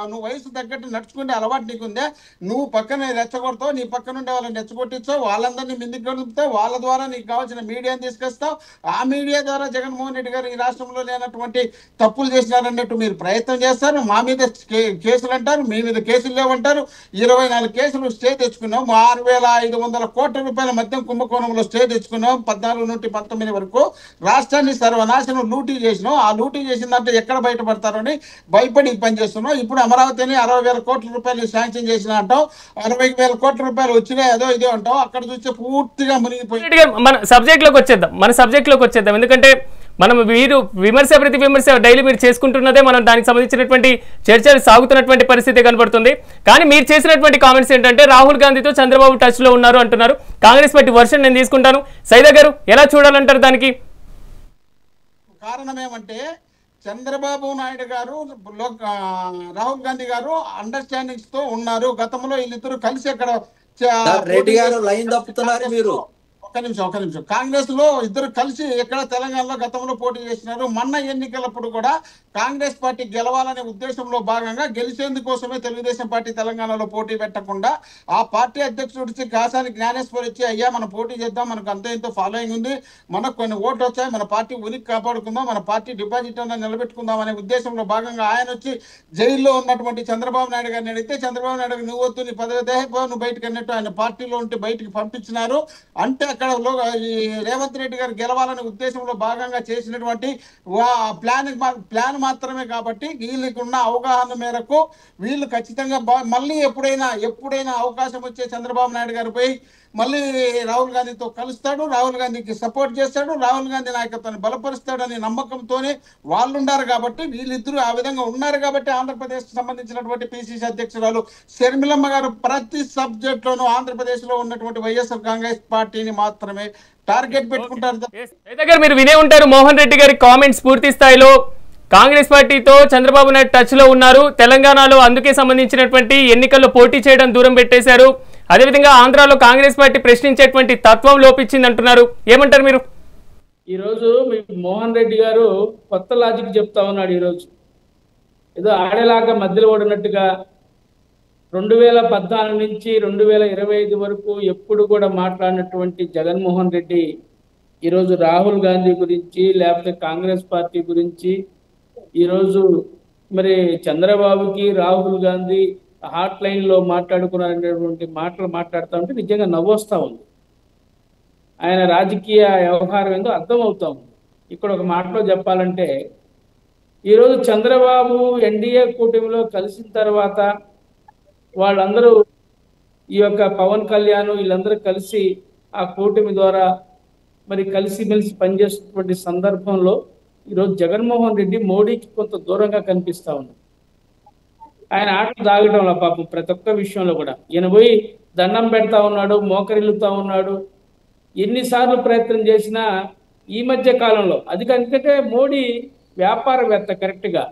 నువ్వు వయసు తగ్గట్టు నడుచుకుంటే అలవాటు నీకుందే, నువ్వు పక్కన రెచ్చగొడతావు, నీ పక్కన ఉండే వాళ్ళని రెచ్చగొట్టించావు, వాళ్ళందరినీ మిందికి గడుపుతావు, వాళ్ళ ద్వారా నీకు కావాల్సిన మీడియాని తీసుకొస్తావు. ఆ మీడియా ద్వారా జగన్మోహన్ రెడ్డి గారు ఈ రాష్ట్రంలో లేనటువంటి తప్పులు చేసినారన్నట్టు మీరు ప్రయత్నం చేస్తారు. మా మీద కేసులు అంటారు, మీ మీద కేసులు లేవంటారు. 24 కేసులు స్టే తెచ్చుకున్నాం. 6,500 కోట్ల రూపాయల మద్యం కుంభకోణంలో స్టే తెచ్చుకున్నాం. 14 నుండి 19 వరకు రాష్ట్రాన్ని సర్వనాశనం లూటీ చేసినాం. ఆ లూటీ చేసిన దాంట్లో ఎక్కడ బయటపడతారని భయపడి పనిచేస్తున్నాం. ఇప్పుడు అమరావతిని 60,000 కోట్ల రూపాయలు శాంక్షన్ చేసిన అంటాం, 60,000 కోట్ల రూపాయలు వచ్చినాయి అదో ఇదో అంటాం. అక్కడ చూస్తే పూర్తిగా మునిగిపోయి మన సబ్జెక్ట్ లోకి వచ్చేద్దాం. ఎందుకంటే మనం మీరు ప్రతి విమర్శ డైలీ మీరు చేసుకుంటున్నదే, మనం దానికి సంబంధించినటువంటి చర్చలు సాగుతున్నటువంటి పరిస్థితి కనబడుతుంది. కానీ మీరు చేసినటువంటి కామెంట్స్ ఏంటంటే రాహుల్ గాంధీతో చంద్రబాబు టచ్ లో ఉన్నారు అంటున్నారు. కాంగ్రెస్ పార్టీ వర్షన్ నేను తీసుకుంటాను. సైదా గారు ఎలా చూడాలంటారు దానికి? కారణం ఏమంటే చంద్రబాబు నాయుడు గారు రాహుల్ గాంధీ గారు అండర్స్టాండింగ్స్ తో ఉన్నారు. గతంలో వీళ్ళిద్దరు కలిసి అక్కడ రెడ్డి గారు లైన్ తప్పుతున్నారు మీరు. ఒక్క నిమిషం. కాంగ్రెస్ లో ఇద్దరు కలిసి ఎక్కడ తెలంగాణలో గతంలో పోటీ చేసినారు. మొన్న ఎన్నికలప్పుడు కూడా కాంగ్రెస్ పార్టీ గెలవాలనే ఉద్దేశంలో భాగంగా గెలిచేందుకోసమే తెలుగుదేశం పార్టీ తెలంగాణలో పోటీ పెట్టకుండా ఆ పార్టీ అధ్యక్షుడు కాసాని జ్ఞానేశ్వర్ వచ్చి అయ్యా మనం పోటీ చేద్దాం, మనకు అంత ఎంతో ఫాలోయింగ్ ఉంది, మనకు కొన్ని ఓట్లు వచ్చాయి, మన పార్టీ ఉనికి కాపాడుకుందాం, మన పార్టీ డిపాజిట్ అన్న నిలబెట్టుకుందాం అనే ఉద్దేశంలో భాగంగా ఆయన వచ్చి జైల్లో ఉన్నటువంటి చంద్రబాబు నాయుడు గారిని అడిగితే చంద్రబాబు నాయుడు నువ్వు వద్దు, నీ పదవి దేహపో, నువ్వు బయటకు అన్నట్టు ఆయన పార్టీలో ఉంటే బయటికి పంపించినారు. అంటే అక్కడ ఈ రేవంత్ రెడ్డి గారు గెలవాలనే ఉద్దేశంలో భాగంగా చేసినటువంటి ప్లాన్ మాత్రమే. కాబట్టి వీళ్ళకున్న అవగాహన మేరకు వీళ్ళు ఖచ్చితంగా మళ్ళీ ఎప్పుడైనా అవకాశం వచ్చే చంద్రబాబు నాయుడు గారు పోయి మళ్ళీ రాహుల్ గాంధీతో కలుస్తాడు, రాహుల్ గాంధీకి సపోర్ట్ చేస్తాడు, రాహుల్ గాంధీ నాయకత్వాన్ని బలపరుస్తాడనే నమ్మకంతోనే వాళ్ళు ఉన్నారు. కాబట్టి వీళ్ళిద్దరూ ఆ విధంగా ఉన్నారు. కాబట్టి ఆంధ్రప్రదేశ్ సంబంధించినటువంటి పిసిసి అధ్యక్షురాలు షర్మిలమ్మ గారు ప్రతి సబ్జెక్ట్ లోనూ ఆంధ్రప్రదేశ్ లో ఉన్నటువంటి వైఎస్ఆర్ కాంగ్రెస్ పార్టీని మాత్రమే టార్గెట్ పెట్టుకుంటారు. మీరు వినే ఉంటారు మోహన్ రెడ్డి గారి కామెంట్స్. పూర్తి స్థాయిలో కాంగ్రెస్ పార్టీతో చంద్రబాబు నాయుడు టచ్ లో ఉన్నారు. తెలంగాణలో అందుకే సంబంధించినటువంటి ఎన్నికల్లో పోటీ చేయడం దూరం పెట్టేశారు. అదేవిధంగా ఆంధ్రాలో కాంగ్రెస్ పార్టీ ప్రశ్నించేటువంటి తత్వం లోపించింది అంటున్నారు. ఏమంటారు మీరు? ఈరోజు మీ మోహన్ రెడ్డి గారు కొత్త లాజిక్ చెప్తా ఉన్నాడు. ఈరోజు ఏదో ఆడేలాగా మధ్యలో ఓడినట్టుగా 2014 నుంచి 2025 వరకు ఎప్పుడు కూడా మాట్లాడినటువంటి జగన్మోహన్ రెడ్డి ఈరోజు రాహుల్ గాంధీ గురించి లేకపోతే కాంగ్రెస్ పార్టీ గురించి ఈరోజు మరి చంద్రబాబుకి రాహుల్ గాంధీ హాట్ లైన్లో మాట్లాడుకున్నటువంటి మాటలు మాట్లాడుతూ ఉంటే నిజంగా నవ్వొస్తూ ఉంది. ఆయన రాజకీయ వ్యవహారం ఏందో అర్థమవుతా ఉంది. ఇక్కడ ఒక మాటలో చెప్పాలంటే ఈరోజు చంద్రబాబు ఎన్డీఏ కూటమిలో కలిసిన తర్వాత వాళ్ళందరూ ఈ యొక్క పవన్ కళ్యాణ్ వీళ్ళందరూ కలిసి ఆ కూటమి ద్వారా మరి కలిసిమెలిసి పనిచేస్తున్నటువంటి సందర్భంలో ఈరోజు జగన్మోహన్ రెడ్డి మోడీకి కొంత దూరంగా కనిపిస్తూ ఉన్నాడు. ఆయన ఆటలు దాగటంలో పాపం ప్రతి ఒక్క విషయంలో కూడా ఈయన పోయి దండం పెడతా ఉన్నాడు, మోకరిల్లుతా ఉన్నాడు. ఎన్నిసార్లు ప్రయత్నం చేసినా ఈ మధ్య కాలంలో అది ఎందుకంటే మోడీ వ్యాపారవేత్త, కరెక్ట్గా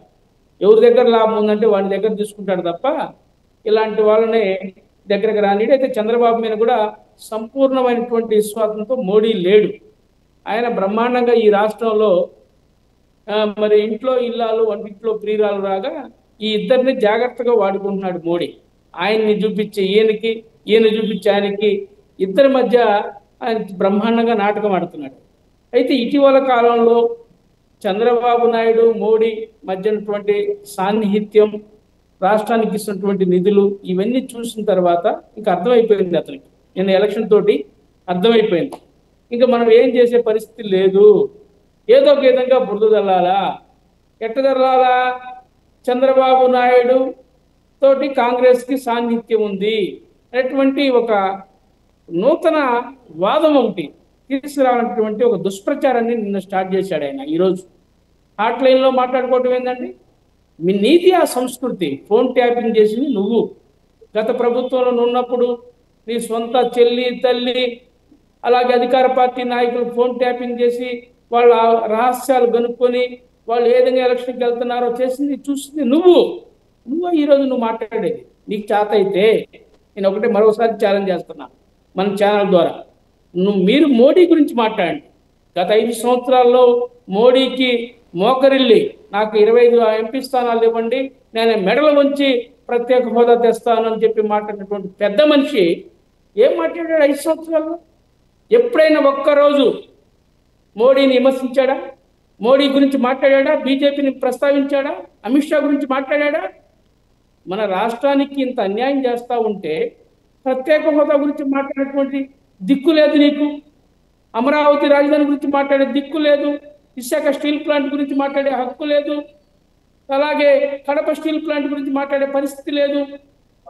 ఎవరి దగ్గర లాభం ఉందంటే వాడి దగ్గర తీసుకుంటాడు తప్ప ఇలాంటి వాళ్ళని దగ్గరకు రానిడు. అయితే చంద్రబాబు మీద కూడా సంపూర్ణమైనటువంటి విశ్వాసంతో మోడీ లేడు. ఆయన బ్రహ్మాండంగా ఈ రాష్ట్రంలో మరి ఇంట్లో ఇల్లాలు వంటింట్లో ప్రియురాలు రాగా ఈ ఇద్దరిని జాగ్రత్తగా వాడుకుంటున్నాడు మోడీ. ఆయన్ని చూపించి ఈయనకి, ఈయన చూపించి ఆయనకి, ఇద్దరి మధ్య ఆయన బ్రహ్మాండంగా నాటకం ఆడుతున్నాడు. అయితే ఇటీవల కాలంలో చంద్రబాబు నాయుడు మోడీ మధ్య ఉన్నటువంటి సాన్నిహిత్యం, రాష్ట్రానికి ఇస్తున్నటువంటి నిధులు, ఇవన్నీ చూసిన తర్వాత ఇంకా అర్థమైపోయింది అతనికి. నిన్న ఎలక్షన్ తోటి అర్థమైపోయింది, ఇంకా మనం ఏం చేసే పరిస్థితి లేదు, ఏదో ఒక విధంగా బురద దల్లాలా. ఎట్ట దల్లాలా? చంద్రబాబు నాయుడు తోటి కాంగ్రెస్కి సాన్నిహిత్యం ఉంది అనేటువంటి ఒక నూతన వాదం ఒకటి తీసుకురావాలన్నటువంటి ఒక దుష్ప్రచారాన్ని నిన్న స్టార్ట్ చేశాడు ఆయన. ఈరోజు హాట్ లైన్లో మాట్లాడుకోవటం ఏంటండి? మీ నీతి ఆ సంస్కృతి. ఫోన్ ట్యాపింగ్ చేసింది నువ్వు. గత ప్రభుత్వంలో ఉన్నప్పుడు నీ సొంత చెల్లి, తల్లి, అలాగే అధికార పార్టీ నాయకులు ఫోన్ ట్యాపింగ్ చేసి వాళ్ళ రహస్యాలు కనుక్కొని వాళ్ళు ఏ విధంగా ఎలక్షన్కి వెళ్తున్నారో చేసింది చూసింది నువ్వు. ఈరోజు నువ్వు మాట్లాడేది. నీకు చేత అయితే నేను ఒకటే మరోసారి ఛాలెంజ్ చేస్తున్నా మన ఛానల్ ద్వారా, మీరు మోడీ గురించి మాట్లాడండి. గత 5 సంవత్సరాల్లో మోడీకి మోకరిల్లి నాకు 25 ఎంపీ స్థానాలు ఇవ్వండి, నేను మెడలు వంచి ప్రత్యేక హోదా తెస్తాను అని చెప్పి మాట్లాడినటువంటి పెద్ద మనిషి ఏం మాట్లాడాడు 5 సంవత్సరాల్లో? ఎప్పుడైనా ఒక్కరోజు మోడీని విమర్శించాడా? మోడీ గురించి మాట్లాడా? బీజేపీని ప్రస్తావించాడా? అమిత్ షా గురించి మాట్లాడా? మన రాష్ట్రానికి ఇంత అన్యాయం చేస్తూ ఉంటే ప్రత్యేక హోదా గురించి మాట్లాడేటువంటి దిక్కు లేదు నీకు. అమరావతి రాజధాని గురించి మాట్లాడే దిక్కు లేదు. విశాఖ స్టీల్ ప్లాంట్ గురించి మాట్లాడే హక్కు లేదు. అలాగే కడప స్టీల్ ప్లాంట్ గురించి మాట్లాడే పరిస్థితి లేదు.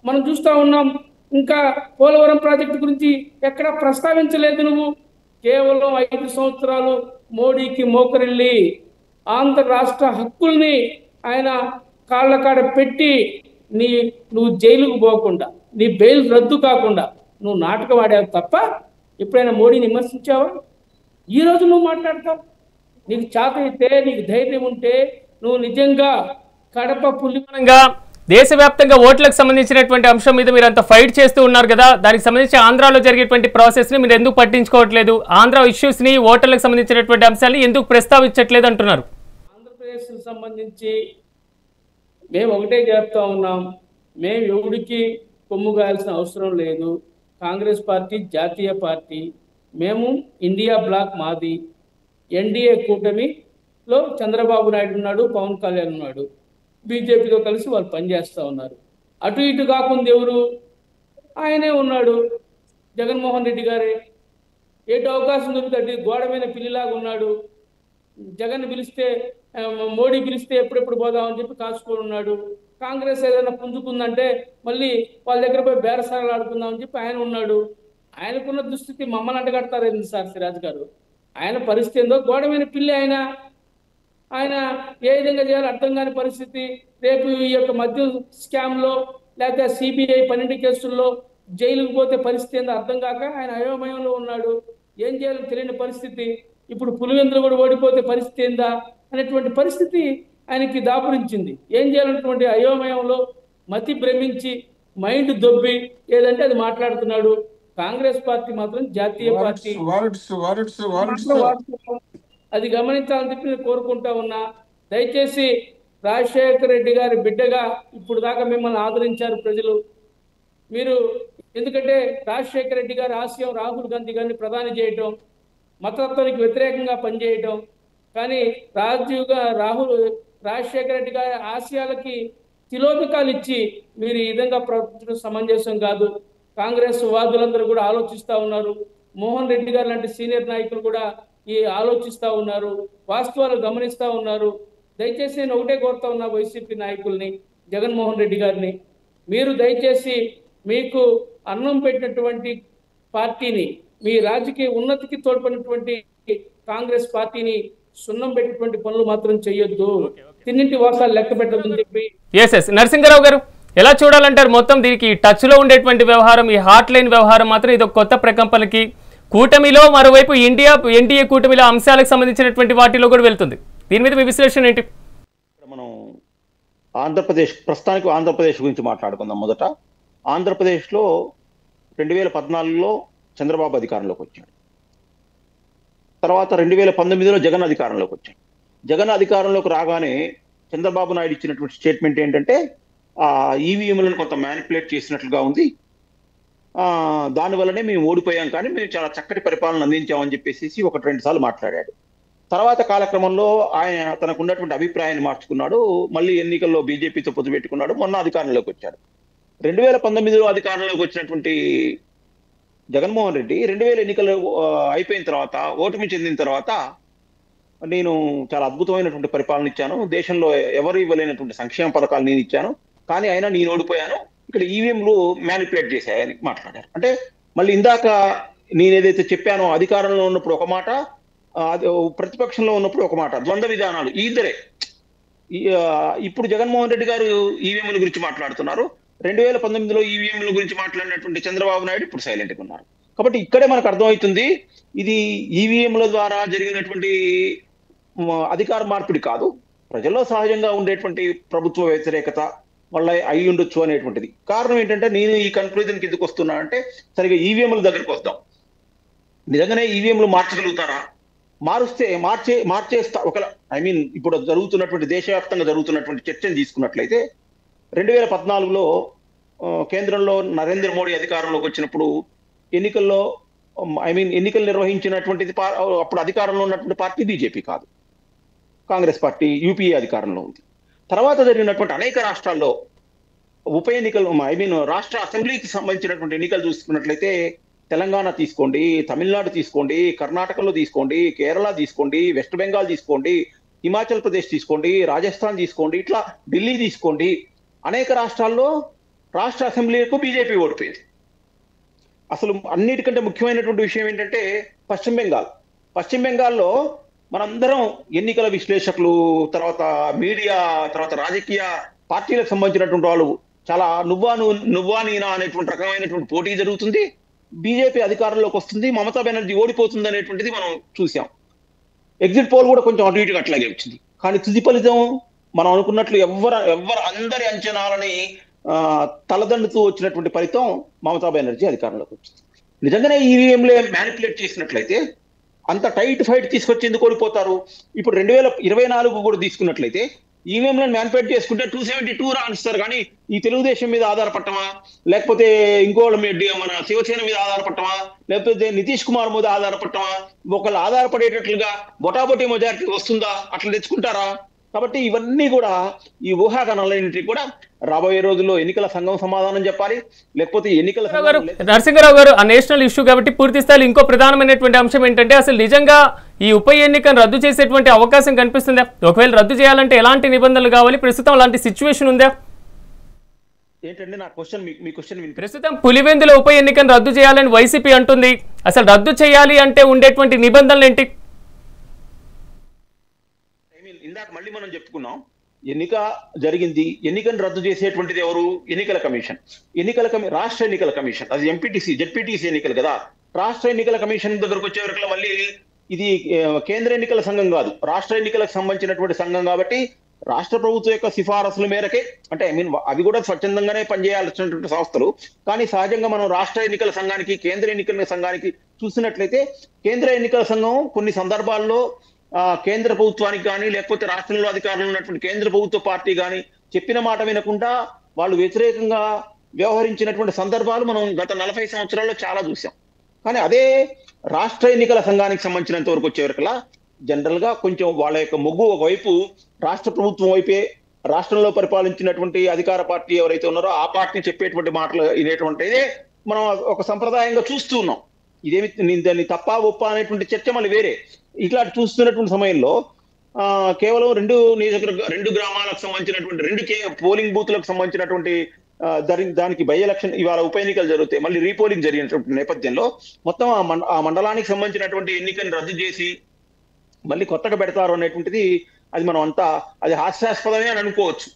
మనం చూస్తూ ఉన్నాం. ఇంకా పోలవరం ప్రాజెక్టు గురించి ఎక్కడా ప్రస్తావించలేదు నువ్వు. కేవలం 5 సంవత్సరాలు మోడీకి మోకరిల్లి ఆంధ్ర రాష్ట్ర హక్కుల్ని ఆయన కాళ్ళ కాడ పెట్టి నువ్వు జైలుకు పోకుండా, నీ బెయిల్ రద్దు కాకుండా నువ్వు నాటకం ఆడావు తప్ప ఎప్పుడైనా మోడీని విమర్శించావా? ఈరోజు నువ్వు మాట్లాడతావు. నీకు చేత అయితే, నీకు ధైర్యం ఉంటే నువ్వు నిజంగా కడప పులిమనంగా దేశవ్యాప్తంగా ఓట్లకు సంబంధించినటువంటి అంశం మీద మీరు అంత ఫైట్ చేస్తూ ఉన్నారు కదా, దానికి సంబంధించి ఆంధ్రాలో జరిగేటువంటి ప్రాసెస్ని మీరు ఎందుకు పట్టించుకోవట్లేదు? ఆంధ్ర ఇష్యూస్ని, ఓటర్లకు సంబంధించినటువంటి అంశాన్ని ఎందుకు ప్రస్తావించట్లేదు అంటున్నారు? ఆంధ్రప్రదేశ్కి సంబంధించి మేము ఒకటే చెప్తా ఉన్నాం, మేము ఎవడికి కొమ్ము గాయాల్సిన అవసరం లేదు. కాంగ్రెస్ పార్టీ జాతీయ పార్టీ, మేము ఇండియా బ్లాక్ మాది. ఎన్డీఏ కూటమిలో చంద్రబాబు నాయుడు ఉన్నాడు, పవన్ కళ్యాణ్ ఉన్నాడు, బీజేపీతో కలిసి వాళ్ళు పనిచేస్తూ ఉన్నారు. అటు ఇటు కాకుండా ఎవరు? ఆయనే ఉన్నాడు, జగన్మోహన్ రెడ్డి గారే. ఏటో అవకాశం దొరుకుతుంది, గోడ మీద పిల్లిలాగా ఉన్నాడు. జగన్ పిలిస్తే, మోడీ పిలిస్తే ఎప్పుడెప్పుడు పోదామని చెప్పి కాచుకొని ఉన్నాడు. కాంగ్రెస్ ఏదైనా పుంజుకుందంటే మళ్ళీ వాళ్ళ దగ్గర పోయి బేరసారాలు ఆడుకుందామని చెప్పి ఆయన ఉన్నాడు. ఆయనకున్న దుస్థితి మమ్మల్ని అంటగడతారు ఏంది సార్ సిరాజ్ గారు? ఆయన పరిస్థితి ఏందో, గోడ మీద పిల్లి ఆయన ఏ విధంగా చేయాలో అర్థం కాని పరిస్థితి. రేపు ఈ యొక్క మద్యం స్కామ్లో లేకపోతే సిబిఐ 12 కేసుల్లో జైలుకు పోతే పరిస్థితి ఏందో అర్థం కాక ఆయన అయోమయంలో ఉన్నాడు. ఏం చేయాలో తెలియని పరిస్థితి. ఇప్పుడు పులివెందులు కూడా ఓడిపోతే పరిస్థితి ఏందా అనేటువంటి పరిస్థితి ఆయనకి దాపురించింది. ఏం చేయాలన్నటువంటి అయోమయంలో మతి భ్రమించి మైండ్ దొబ్బి ఏదంటే అది మాట్లాడుతున్నాడు. కాంగ్రెస్ పార్టీ మాత్రం జాతీయ పార్టీ, అది గమనించాలని చెప్పి నేను కోరుకుంటా ఉన్నా. దయచేసి రాజశేఖర రెడ్డి గారి బిడ్డగా ఇప్పుడు దాకా మిమ్మల్ని ఆదరించారు ప్రజలు. మీరు ఎందుకంటే రాజశేఖర రెడ్డి గారి ఆశయం రాహుల్ గాంధీ గారిని ప్రధాని చేయటం, మతత్వానికి వ్యతిరేకంగా పనిచేయటం. కానీ రాజశేఖర రెడ్డి గారి ఆశయాలకి తిలోదకాలు ఇచ్చి మీరు ఈ విధంగా ప్రవర్తించడం సమంజసం కాదు. కాంగ్రెస్ వాదులందరూ కూడా ఆలోచిస్తూ ఉన్నారు. మోహన్ రెడ్డి గారు లాంటి సీనియర్ నాయకులు కూడా ఆలోచిస్తూ ఉన్నారు, వాస్తవాలు గమనిస్తూ ఉన్నారు. దయచేసి నేను ఒకటే కోరుతా ఉన్నా వైసీపీ నాయకుల్ని, జగన్మోహన్ రెడ్డి గారిని, మీరు దయచేసి మీకు అన్నం పెట్టినటువంటి పార్టీని, మీ రాజకీయ ఉన్నతికి తోడ్పడినటువంటి కాంగ్రెస్ పార్టీని సున్నం పెట్టినటువంటి పనులు మాత్రం చేయొద్దు. తిన్నింటి వాసాలు లెక్క పెట్టదని చెప్పి. ఎస్ నరసింహారావు గారు ఎలా చూడాలంటారు? మొత్తం దీనికి టచ్ లో ఉండేటువంటి వ్యవహారం, ఈ హాట్ లైన్ వ్యవహారం మాత్రం ఇది ఒక కొత్త ప్రకంపనకి కూటమిలో, మరోవైపు ఎన్డీఏ కూటమిలో అంశాలకు సంబంధించినటువంటి వాటిలో కూడా వెళ్తుంది. దీని మీద మీ విశ్లేషణ ఏంటి? మనం ప్రస్తుతానికి ఆంధ్రప్రదేశ్ గురించి మాట్లాడుకుందాం. మొదట ఆంధ్రప్రదేశ్లో 2014లో చంద్రబాబు అధికారంలోకి వచ్చాడు. తర్వాత 2019లో జగన్ అధికారంలోకి వచ్చాడు. జగన్ అధికారంలోకి రాగానే చంద్రబాబు నాయుడు ఇచ్చినటువంటి స్టేట్మెంట్ ఏంటంటే ఈవీఎంలను కొంత మ్యానిపులేట్ చేసినట్లుగా ఉంది, దానివల్లనే మేము ఓడిపోయాం, కానీ మేము చాలా చక్కటి పరిపాలన అందించామని చెప్పేసి 1-2 సార్లు మాట్లాడాడు. తర్వాత కాలక్రమంలో ఆయన తనకు ఉన్నటువంటి అభిప్రాయాన్ని మార్చుకున్నాడు, మళ్ళీ ఎన్నికల్లో బీజేపీతో పొత్తు పెట్టుకున్నాడు, మొన్న అధికారంలోకి వచ్చాడు. 2019లో అధికారంలోకి వచ్చినటువంటి జగన్మోహన్ రెడ్డి 2000 ఎన్నికలు అయిపోయిన తర్వాత, ఓటమి చెందిన తర్వాత, నేను చాలా అద్భుతమైనటువంటి పరిపాలన ఇచ్చాను, దేశంలో ఎవరు ఇవ్వలేనటువంటి సంక్షేమ పథకాలు నేను ఇచ్చాను, కానీ అయినా నేను ఓడిపోయాను, ఇక్కడ ఈవీఎంలు మ్యానిపులేట్ చేశాయని మాట్లాడారు. అంటే మళ్ళీ ఇందాక నేను ఏదైతే చెప్పానో అధికారంలో ఉన్నప్పుడు ఒక మాట, ప్రతిపక్షంలో ఉన్నప్పుడు ఒక మాట, ద్వంద్వ విధానాలు ఇద్దరే. ఇప్పుడు జగన్మోహన్ రెడ్డి గారు ఈవీఎంల గురించి మాట్లాడుతున్నారు, 2019లో ఈవీఎంల గురించి మాట్లాడినటువంటి చంద్రబాబు నాయుడు ఇప్పుడు సైలెంట్గా ఉన్నారు. కాబట్టి ఇక్కడే మనకు అర్థమవుతుంది, ఇది ఈవీఎంల ద్వారా జరిగినటువంటి అధికార మార్పిడి కాదు, ప్రజల్లో సహజంగా ఉండేటువంటి ప్రభుత్వ వ్యతిరేకత వల్ల అయి ఉండొచ్చు అనేటువంటిది. కారణం ఏంటంటే నేను ఈ కన్క్లూజన్కి ఎందుకు వస్తున్నా అంటే, సరిగా ఈవీఎంల దగ్గరికి వద్దాం. నిజంగానే ఈవీఎంలు మార్చగలుగుతారా? మార్చేస్తా ఒకవేళ ఇప్పుడు జరుగుతున్నటువంటి దేశవ్యాప్తంగా జరుగుతున్నటువంటి చర్చను తీసుకున్నట్లయితే 2014లో కేంద్రంలో నరేంద్ర మోడీ అధికారంలోకి వచ్చినప్పుడు ఎన్నికలు నిర్వహించినటువంటిది అప్పుడు అధికారంలో ఉన్నటువంటి పార్టీ బీజేపీ కాదు, కాంగ్రెస్ పార్టీ యూపీఏ అధికారంలో ఉంది. తర్వాత జరిగినటువంటి అనేక రాష్ట్రాల్లో ఉప ఎన్నికలు రాష్ట్ర అసెంబ్లీకి సంబంధించినటువంటి ఎన్నికలు చూసుకున్నట్లయితే తెలంగాణ తీసుకోండి, తమిళనాడు తీసుకోండి, కర్ణాటకలో తీసుకోండి, కేరళ తీసుకోండి, వెస్ట్ బెంగాల్ తీసుకోండి, హిమాచల్ ప్రదేశ్ తీసుకోండి, రాజస్థాన్ తీసుకోండి, ఇట్లా ఢిల్లీ తీసుకోండి, అనేక రాష్ట్రాల్లో రాష్ట్ర అసెంబ్లీలకు బీజేపీ ఓడిపోయింది. అసలు అన్నిటికంటే ముఖ్యమైనటువంటి విషయం ఏంటంటే పశ్చిమ బెంగాల్లో మనందరం ఎన్నికల విశ్లేషకులు, తర్వాత మీడియా, తర్వాత రాజకీయ పార్టీలకు సంబంధించినటువంటి వాళ్ళు చాలా నువ్వా నీనా అనేటువంటి రకమైనటువంటి పోటీ జరుగుతుంది. బీజేపీ అధికారంలోకి వస్తుంది, మమతా బెనర్జీ ఓడిపోతుంది అనేటువంటిది మనం చూసాం. ఎగ్జిట్ పోల్ కూడా కొంచెం అటు ఇటుగా అట్లాగే వచ్చింది. కానీ తుది ఫలితం మనం అనుకున్నట్లు అందరి అంచనాలని తలదండుతూ వచ్చినటువంటి ఫలితం మమతా బెనర్జీ అధికారంలోకి వచ్చింది. నిజంగానే ఈవీఎంలే మ్యానిపులేట్ చేసినట్లయితే అంత టైట్ ఫైట్ తీసుకొచ్చి ఎందుకు ఓడిపోతారు? ఇప్పుడు 2024 కూడా తీసుకున్నట్లయితే ఈవీఎంలను మ్యానిపులేట్ చేసుకుంటే 272 రాణిస్తారు, కానీ ఈ తెలుగుదేశం మీద ఆధారపడటమా, లేకపోతే ఇంకోళ్ళ మీద మన శివసేన మీద ఆధారపడటమా, లేకపోతే నితీష్ కుమార్ మీద ఆధారపడటమా, ఒకళ్ళు ఆధారపడేటట్లుగా బొటాబొటీ మెజారిటీ వస్తుందా, అట్లా తెచ్చుకుంటారా? కాబట్టి ఇవన్నీ కూడా ఈ ఊహాగానాలన్నింటినీ కూడా రాబోయే రోజుల్లో ఎన్నికల సంఘం సమాధానం చెప్పాలి, లేకపోతే ఎన్నికల నరసింహారావు గారు ఆ నేషనల్ ఇష్యూ కాబట్టి పూర్తి స్థాయిలో ఇంకో ప్రధానమైనటువంటి అంశం ఏంటంటే, అసలు నిజంగా ఈ ఉప ఎన్నికను రద్దు చేసేటువంటి అవకాశం కనిపిస్తుందా? ఒకవేళ రద్దు చేయాలంటే ఎలాంటి నిబంధనలు కావాలి? ప్రస్తుతం అలాంటి సిచ్యువేషన్ ఉందా? ఏంటంటే నా క్వశ్చన్, మీ క్వశ్చన్ ప్రస్తుతం పులివెందుల ఉప ఎన్నికను రద్దు చేయాలని వైసీపీ అంటుంది. అసలు రద్దు చేయాలి అంటే ఉండేటువంటి నిబంధనలు ఏంటి? ఇందాక మళ్ళీ మనం చెప్పుకున్నాం, ఎన్నిక జరిగింది, ఎన్నికను రద్దు చేసేటువంటిది ఎవరు? ఎన్నికల కమిషన్. రాష్ట్ర ఎన్నికల కమిషన్, అది ఎంపీటీసీ జెడ్పీటీసీ ఎన్నికలు కదా. రాష్ట్ర ఎన్నికల కమిషన్ దగ్గరకు వచ్చే వరకు మళ్ళీ ఇది కేంద్ర ఎన్నికల సంఘం కాదు, రాష్ట్ర ఎన్నికలకు సంబంధించినటువంటి సంఘం కాబట్టి రాష్ట్ర ప్రభుత్వం యొక్క సిఫారసుల మేరకే, అంటే అవి కూడా స్వచ్ఛందంగానే పనిచేయాల్సినటువంటి సంస్థలు, కానీ సహజంగా మనం రాష్ట్ర ఎన్నికల సంఘానికి, కేంద్ర ఎన్నికల సంఘానికి చూసినట్లయితే కేంద్ర ఎన్నికల సంఘం కొన్ని సందర్భాల్లో కేంద్ర ప్రభుత్వానికి కానీ, లేకపోతే రాష్ట్రంలో అధికారంలో ఉన్నటువంటి కేంద్ర ప్రభుత్వ పార్టీ కానీ చెప్పిన మాట వినకుండా వాళ్ళు వ్యతిరేకంగా వ్యవహరించినటువంటి సందర్భాలు మనం గత 40 సంవత్సరాల్లో చాలా చూసాం. కానీ అదే రాష్ట్ర ఎన్నికల సంఘానికి సంబంధించినంత వరకు వచ్చే వరకులా జనరల్ గా కొంచెం వాళ్ళ యొక్క మొగ్గు ఒకవైపు రాష్ట్ర ప్రభుత్వం వైపే, రాష్ట్రంలో పరిపాలించినటువంటి అధికార పార్టీ ఎవరైతే ఉన్నారో ఆ పార్టీ చెప్పేటువంటి మాటలు వినేటువంటిదే మనం ఒక సంప్రదాయంగా చూస్తూ ఉన్నాం. ఇదేమి దాన్ని తప్ప ఒప్ప అనేటువంటి చర్చ మళ్ళీ వేరే. ఇట్లా చూస్తున్నటువంటి సమయంలో కేవలం 2 గ్రామాలకు సంబంధించినటువంటి 2 పోలింగ్ బూత్లకు సంబంధించినటువంటి దానికి బై ఎలక్షన్ ఇవాళ ఉప ఎన్నికలు జరుగుతాయి, మళ్ళీ రీపోలింగ్ జరిగినటువంటి నేపథ్యంలో మొత్తం ఆ మండలానికి సంబంధించినటువంటి ఎన్నికను రద్దు చేసి మళ్ళీ కొత్తగా పెడతారు అనేటువంటిది అది మనం అంతా అది హాస్యాస్పదమే అని అనుకోవచ్చు.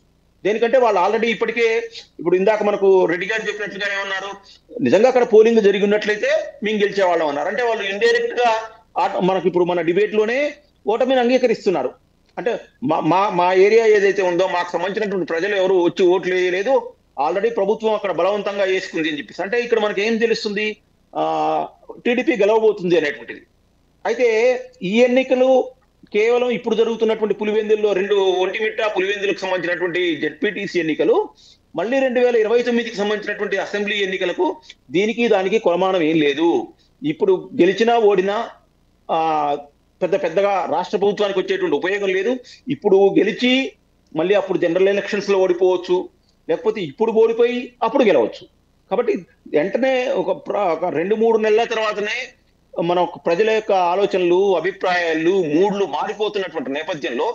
దేనికంటే వాళ్ళు ఆల్రెడీ ఇప్పటికే ఇప్పుడు ఇందాక మనకు రెడ్డి గారు చెప్పినట్లుగానే ఉన్నారు, నిజంగా అక్కడ పోలింగ్ జరిగి ఉన్నట్లయితే మేము గెలిచేవాళ్ళం అన్నారు. అంటే వాళ్ళు ఇండైరెక్ట్ గా మనకి ఇప్పుడు మన డిబేట్ లోనే ఓటమిని అంగీకరిస్తున్నారు. అంటే మా ఏరియా ఏదైతే ఉందో మాకు సంబంధించినటువంటి ప్రజలు ఎవరు వచ్చి ఓట్లు వేయలేదు, ఆల్రెడీ ప్రభుత్వం అక్కడ బలవంతంగా వేసుకుంది అని చెప్పేసి. అంటే ఇక్కడ మనకి ఏం తెలుస్తుంది, టీడీపీ గెలవబోతుంది అనేటువంటిది. అయితే ఈ ఎన్నికలు కేవలం ఇప్పుడు జరుగుతున్నటువంటి పులివెందుల్లో ఒంటిమిట్ట పులివెందులకు సంబంధించినటువంటి జెడ్పీటీసీ ఎన్నికలు మళ్ళీ 2029కి సంబంధించినటువంటి అసెంబ్లీ ఎన్నికలకు దీనికి దానికి కొలమానం ఏం లేదు. ఇప్పుడు గెలిచినా ఓడినా పెద్దగా రాష్ట్ర ప్రభుత్వానికి వచ్చేటువంటి ఉపయోగం లేదు. ఇప్పుడు గెలిచి మళ్ళీ అప్పుడు జనరల్ ఎలక్షన్స్ లో ఓడిపోవచ్చు, లేకపోతే ఇప్పుడు ఓడిపోయి అప్పుడు గెలవచ్చు. కాబట్టి వెంటనే ఒక 2-3 నెలల తర్వాతనే మన ప్రజల యొక్క ఆలోచనలు, అభిప్రాయాలు, మూడ్లు మారిపోతున్నటువంటి నేపథ్యంలో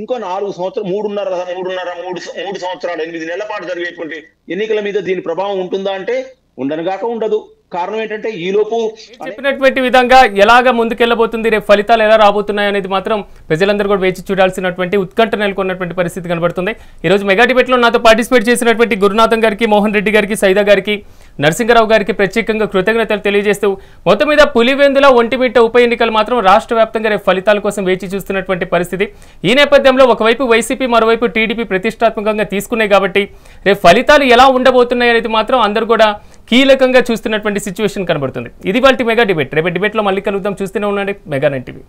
ఇంకో 4 సంవత్సరాలు 3 సంవత్సరాలు 8 నెలల పాటు జరిగేటువంటి ఎన్నికల మీద దీని ప్రభావం ఉంటుందా అంటే ఉండనుగాక ఉండదు. కారణం ఏంటంటే ఈలోపు చెప్పినటువంటి విధంగా ఎలాగ ముందుకెళ్లబోతుంది, రేపు ఫలితాలు ఎలా రాబోతున్నాయి అనేది మాత్రం ప్రజలందరూ కూడా వేచి చూడాల్సినటువంటి ఉత్కంఠ నెలకొన్నటువంటి పరిస్థితి కనబడుతుంది. ఈరోజు మెగా డిబేట్లో నాతో పార్టిసిపేట్ చేసినటువంటి గురునాథం గారికి, మోహన్ రెడ్డి గారికి, సైదా గారికి, నరసింగరావు గారికి ప్రత్యేకంగా కృతజ్ఞతలు తెలియజేస్తూ మొత్తం మీద పులివెందుల ఒంటిమిట్ట ఉప ఎన్నికలు మాత్రం రాష్ట్ర వ్యాప్తంగా రేపు ఫలితాల కోసం వేచి చూస్తున్నటువంటి పరిస్థితి. ఈ నేపథ్యంలో ఒకవైపు వైసీపీ, మరోవైపు టీడీపీ ప్రతిష్టాత్మకంగా తీసుకున్నాయి కాబట్టి రేపు ఫలితాలు ఎలా ఉండబోతున్నాయి అనేది మాత్రం అందరూ కూడా కీలకంగా చూస్తున్నటువంటి సిచ్యువేషన్ కనబడుతుంది. ఇది వాళ్ళ మెగా డిబేట్. రేపు డిబేట్లో మళ్ళీ కలుద్దాం. చూస్తూనే ఉండండి మెగా నైన్ టీవీ.